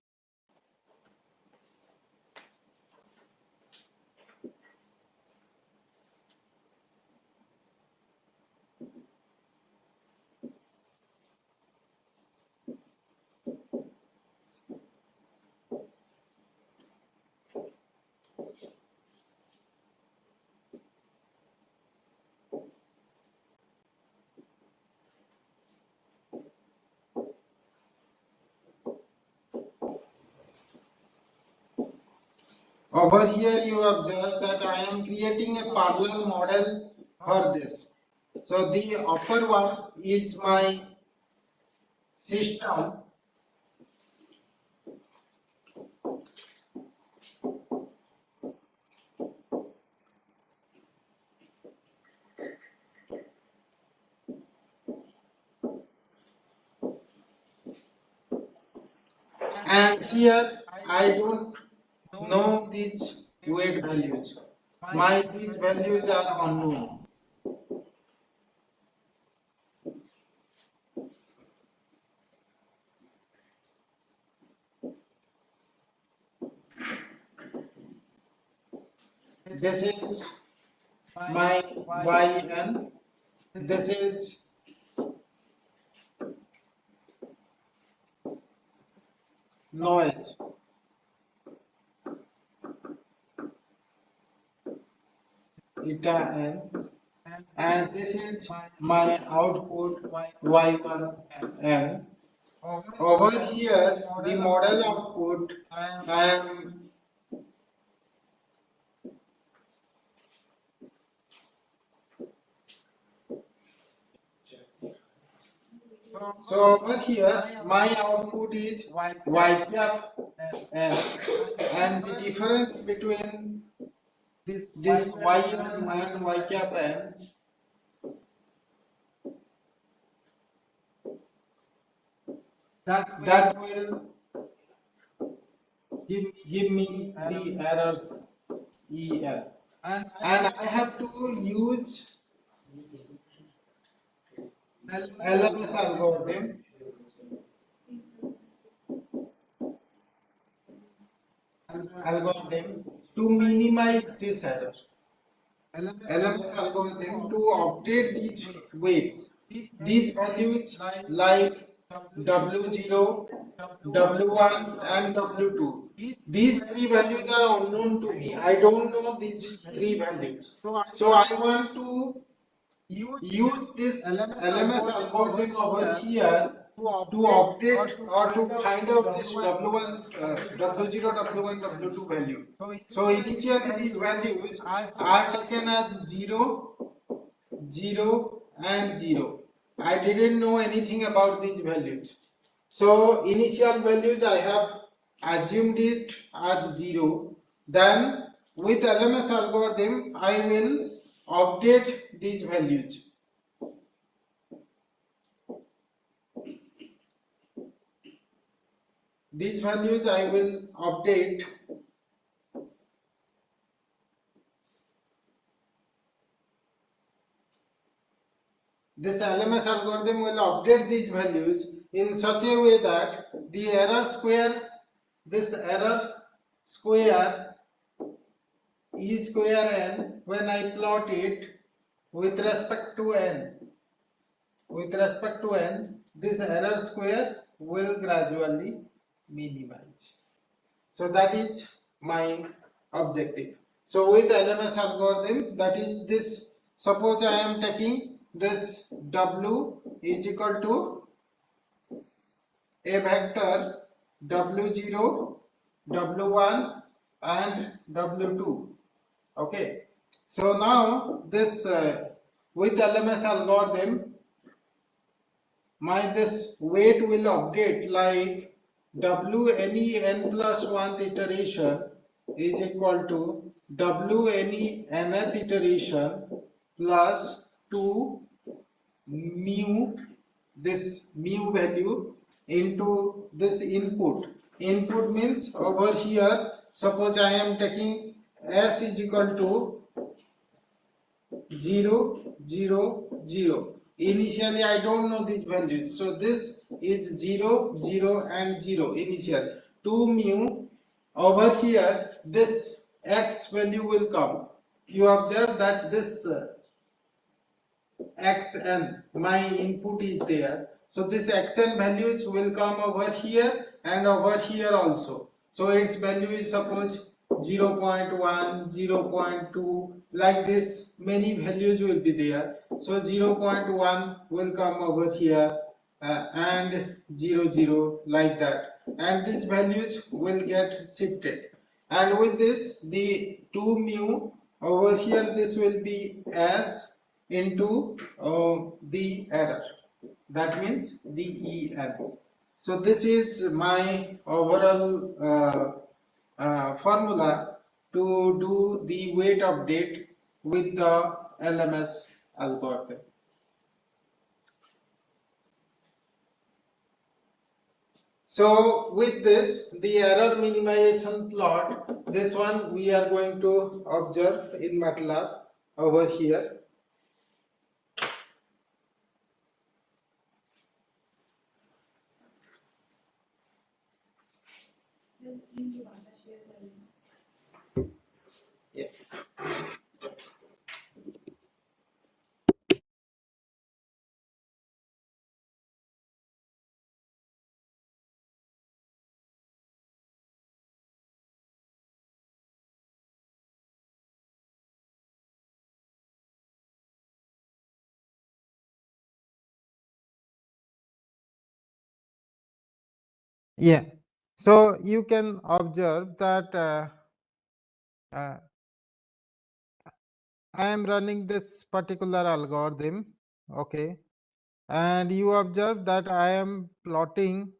over here. You observe that I am creating a parallel model for this. So the upper one is my system, and here I don't know these weight values. These values are unknown. This is my yn. This is noise. Eta n, and this is my output y1n. Over here, the model output, I am so over here my output is y cap n, and the difference between this yn and y cap n that will give me the errors en, and I have to use LMS algorithm to minimize this error. LMS algorithm to update these weights, these values like W0, W1 and W2. These three values are unknown to me. I don't know these three values. So I want to use this LMS algorithm over here to update or to find out this W1, W0, W1, W2 value. So initially these values are taken as 0, 0 and 0. I didn't know anything about these values. So initial values I have assumed it as 0. Then with LMS algorithm I will update these values. These values I will update this LMS algorithm will update these values in such a way that the error square, this error square E square n, when I plot it with respect to n, this error square will gradually minimize. So that is my objective. So with LMS algorithm, that is this, suppose I am taking this W is equal to a vector W0, W1 and W2. Okay. So now this with LMS algorithm, this weight will update like W any n plus 1th iteration is equal to W any nth iteration plus 2 mu, this mu value into this input. Input means over here suppose I am taking s is equal to 0, 0, 0. Initially I don't know these values, so this is 0, 0 and 0 initial. 2 mu over here, this x value will come. You observe that this xn, my input is there, so this xn values will come over here and over here also. So its value is suppose 0 0.1, 0 0.2, like this many values will be there. So 0 0.1 will come over here, and 0 0, like that, and these values will get shifted. And with this, the 2 mu over here, this will be s into the error, that means the en. So this is my overall formula to do the weight update with the LMS algorithm. So with this, the error minimization plot, this one we are going to observe in MATLAB over here. Yes. Yeah. So you can observe that uh, I am running this particular algorithm, okay, and you observe that I am plotting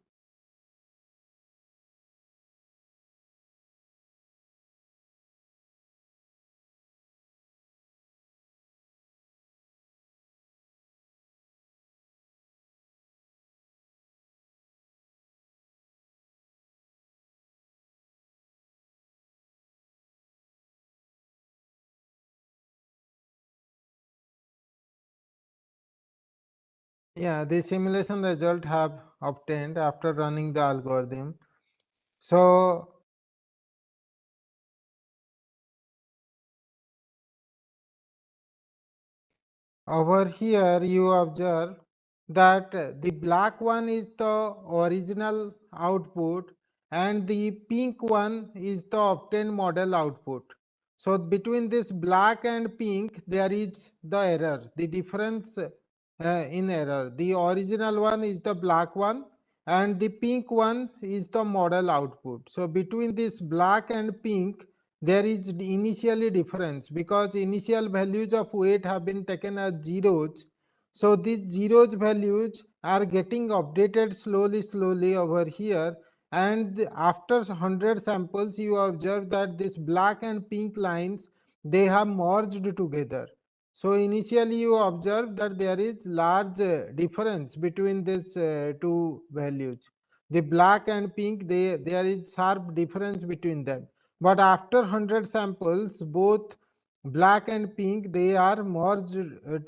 yeah, the simulation result have obtained after running the algorithm. So over here you observe that the black one is the original output and the pink one is the obtained model output. So between this black and pink there is the error, the difference in error. The original one is the black one and the pink one is the model output. So between this black and pink there is initially difference because initial values of weight have been taken as zeros. So these zeros values are getting updated slowly over here, and after 100 samples you observe that this black and pink lines, they have merged together. So initially you observe that there is large difference between these two values. The black and pink, there is sharp difference between them, but after 100 samples both black and pink, they are merged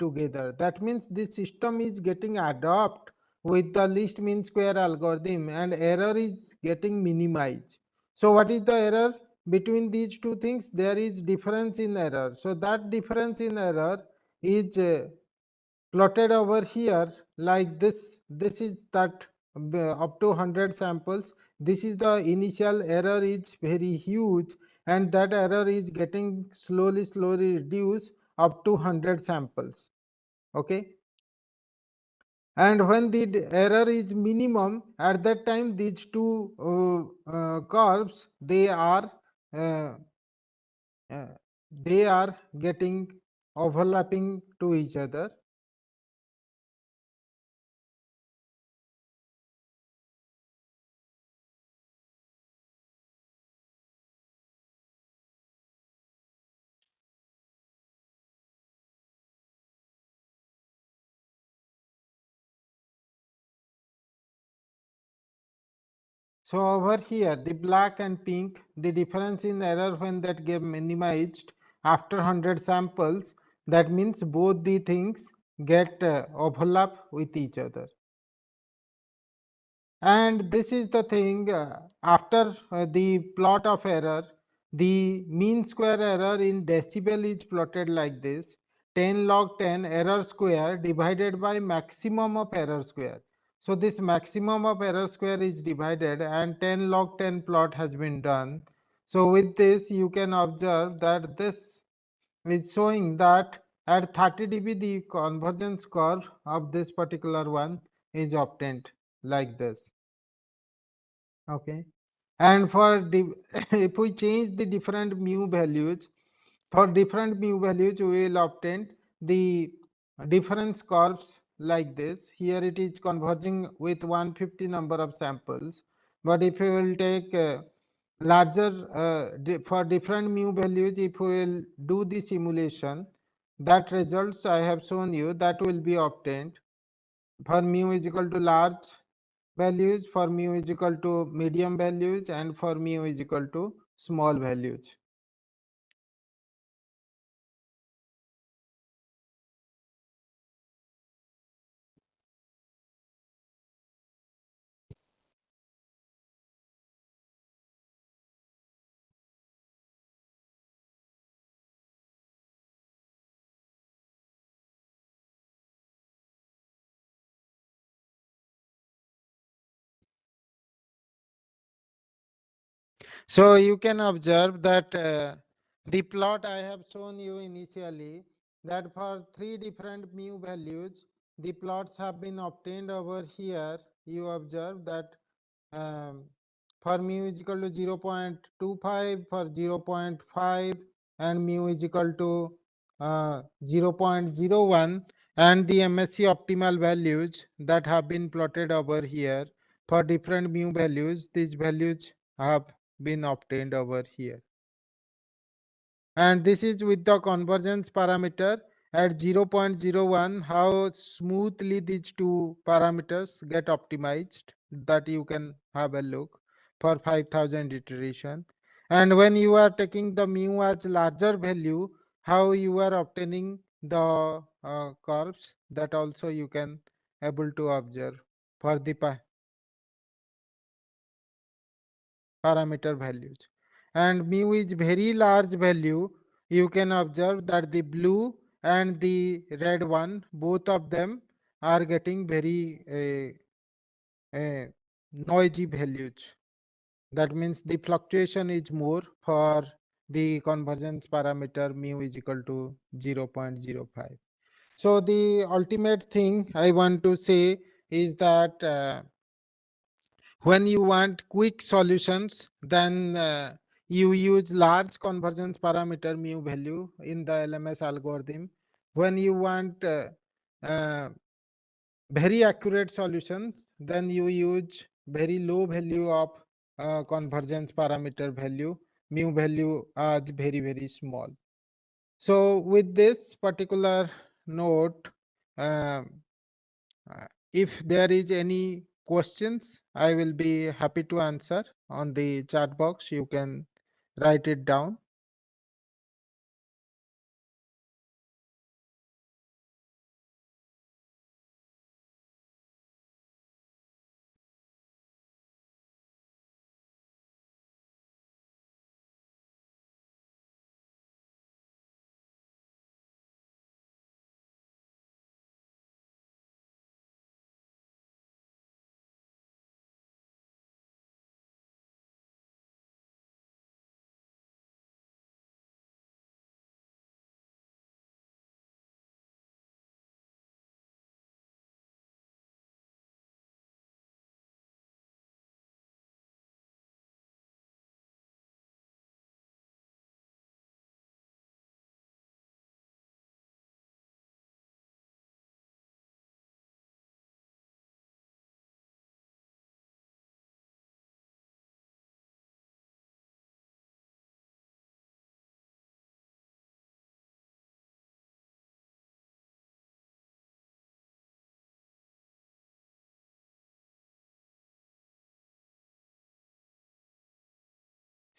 together. That means this system is getting adapt with the least mean square algorithm and error is getting minimized. So what is the error between these two things? There is difference in error. So that difference in error is plotted over here like this. This is that up to 100 samples, this is the initial error is very huge, and that error is getting slowly reduced up to 100 samples, okay. And when the error is minimum, at that time these two curves, uh, uh, they are getting overlapping to each other. So over here, the black and pink, the difference in error when that get minimized after 100 samples, that means both the things get overlap with each other. And this is the thing, after the plot of error, the mean square error in decibel is plotted like this: 10 log 10 error square divided by maximum of error square. So this maximum of error square is divided and 10 log 10 plot has been done. So with this you can observe that this is showing that at 30 dB the convergence curve of this particular one is obtained like this. Okay, and for if we change the different mu values, for different mu values we will obtain the difference curves like this. Here it is converging with 150 number of samples, but if we will take larger for different mu values, if we will do the simulation, that results I have shown you that will be obtained for mu is equal to large values, for mu is equal to medium values, and for mu is equal to small values. So you can observe that the plot I have shown you initially, that for three different mu values, the plots have been obtained over here. You observe that um, for mu is equal to 0.25, for 0.5, and mu is equal to 0.01, and the MSC optimal values that have been plotted over here for different mu values. These values have been obtained over here, and this is with the convergence parameter at 0.01, how smoothly these two parameters get optimized, that you can have a look for 5000 iteration. And when you are taking the mu as larger value, how you are obtaining the curves, that also you can able to observe for the parameter values. And mu is very large value, you can observe that the blue and the red one, both of them are getting very noisy values. That means the fluctuation is more for the convergence parameter mu is equal to 0.05. So the ultimate thing I want to say is that when you want quick solutions, then you use large convergence parameter mu value in the LMS algorithm. When you want uh, very accurate solutions, then you use very low value of convergence parameter value, mu value are very small. So with this particular note, um, if there is any questions, I will be happy to answer on the chat box. You can write it down.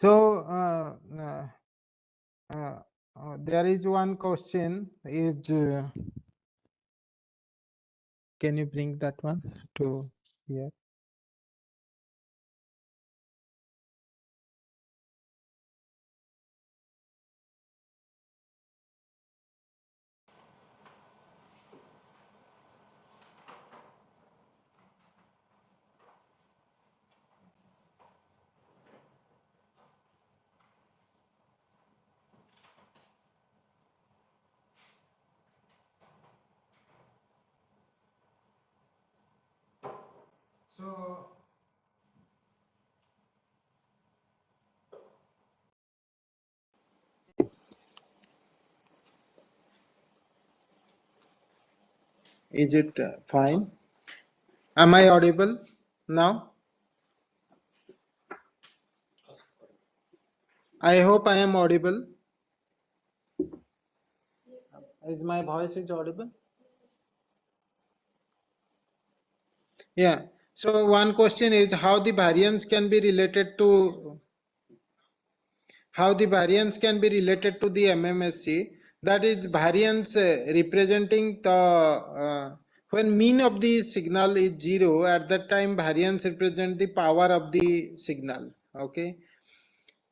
So there is one question is can you bring that one to here? So is it fine? Am I audible now? I hope I am audible. Is my voice is audible? Yeah. So one question is how the variance can be related to the MMSC. That is variance representing the when mean of the signal is 0, at that time variance represent the power of the signal. Okay.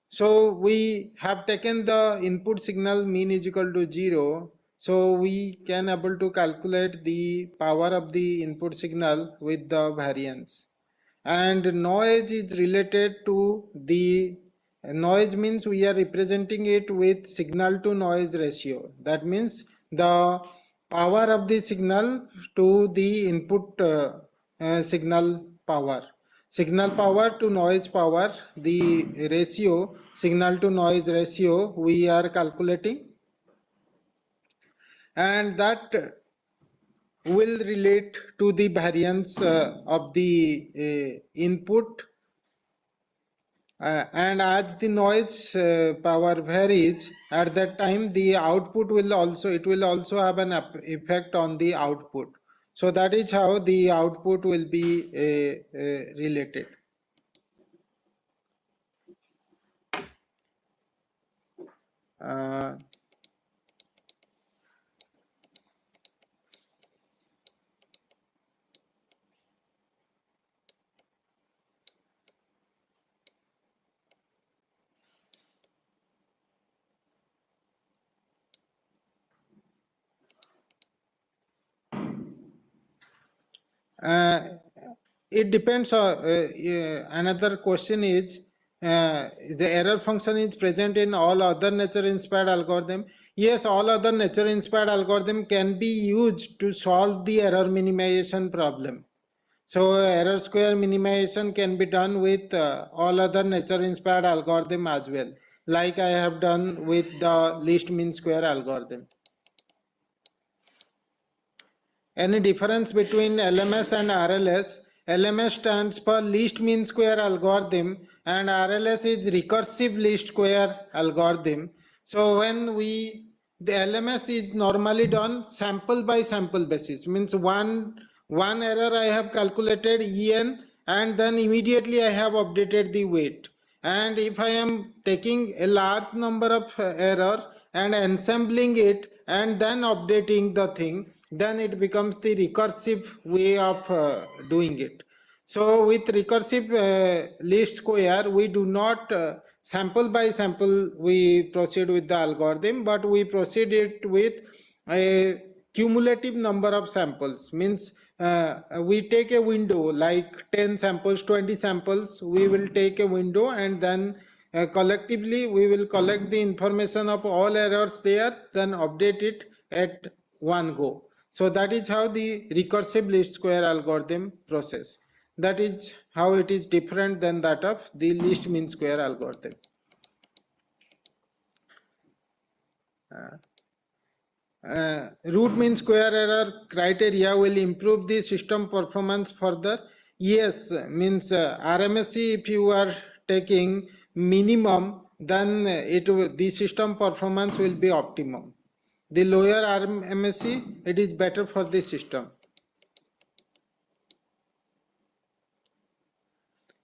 So we have taken the input signal mean is equal to 0. So we can able to calculate the power of the input signal with the variance. And noise is related to the noise means we are representing it with signal to noise ratio. That means the power of the signal to the input signal power to noise power, the ratio signal to noise ratio we are calculating, and that will relate to the variance of the input. And as the noise power varies, at that time the output will also have an effect on the output. So that is how the output will be related. Uh, uh, it depends. Another question is the error function is present in all other nature inspired algorithm. Yes, all other nature inspired algorithm can be used to solve the error minimization problem. So error square minimization can be done with all other nature inspired algorithm as well, like I have done with the least mean square algorithm. Any difference between LMS and RLS? LMS stands for least mean square algorithm and RLS is recursive least square algorithm. So when the LMS is normally done sample by sample basis, means one error I have calculated en and then immediately I have updated the weight. And if I am taking a large number of error and ensembling it and then updating the thing, then it becomes the recursive way of doing it. So with recursive least square, we do not sample by sample we proceed with the algorithm, but we proceed it with a cumulative number of samples. Means we take a window like 10 samples, 20 samples, we will take a window and then collectively we will collect the information of all errors there, then update it at one go. So that is how the recursive least square algorithm process. That is how it is different than that of the least mean square algorithm. Root mean square error criteria will improve the system performance further. Yes, means RMSE, if you are taking minimum, then the system performance will be optimum. The lower RMSE, it is better for the system.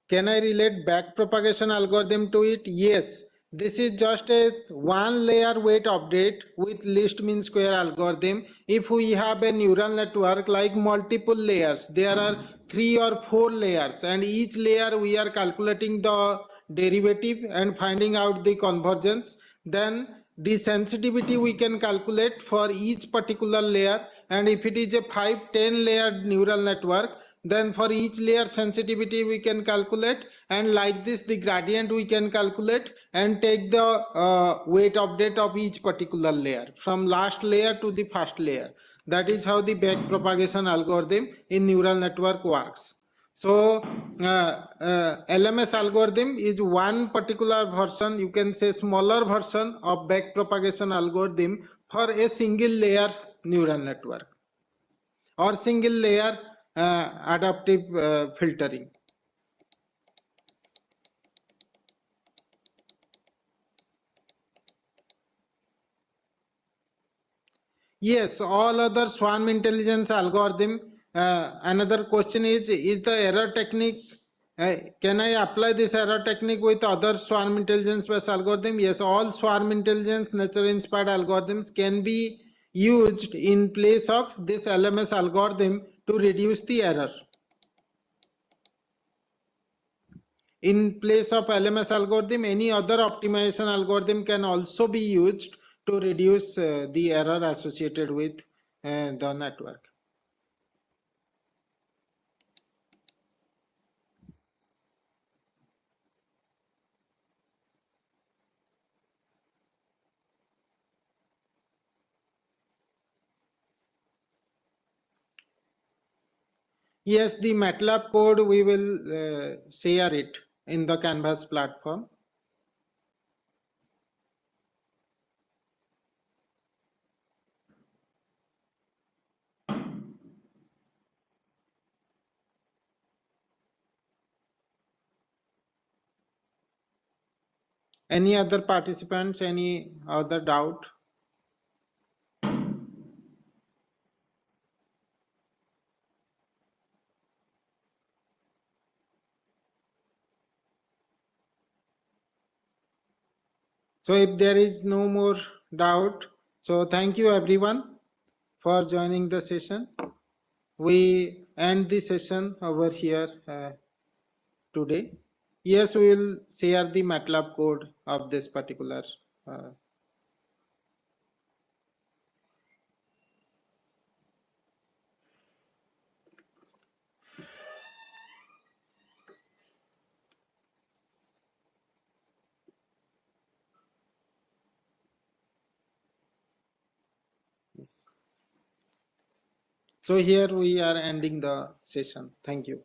Can I relate backpropagation algorithm to it? Yes. This is just a one layer weight update with least mean square algorithm. If we have a neural network like multiple layers, there are 3 or 4 layers, and each layer we are calculating the derivative and finding out the convergence. Then the sensitivity we can calculate for each particular layer, and if it is a 5-10 layered neural network, then for each layer sensitivity we can calculate, and like this the gradient we can calculate and take the weight update of each particular layer from last layer to the first layer. That is how the backpropagation algorithm in neural network works. So LMS algorithm is one particular version, you can say smaller version of backpropagation algorithm for a single layer neural network or single layer adaptive filtering. Yes, all other swarm intelligence algorithm. Another question is the error technique, can I apply this error technique with other swarm intelligence based algorithm? Yes, all swarm intelligence nature inspired algorithms can be used in place of this LMS algorithm to reduce the error. In place of LMS algorithm, any other optimization algorithm can also be used to reduce the error associated with the network. Yes, the MATLAB code we will share it in the Canvas platform. Any other participants, any other doubt? So if there is no more doubt, so thank you everyone for joining the session. We end the session over here today. Yes, we will share the MATLAB code of this particular. So here we are ending the session. Thank you.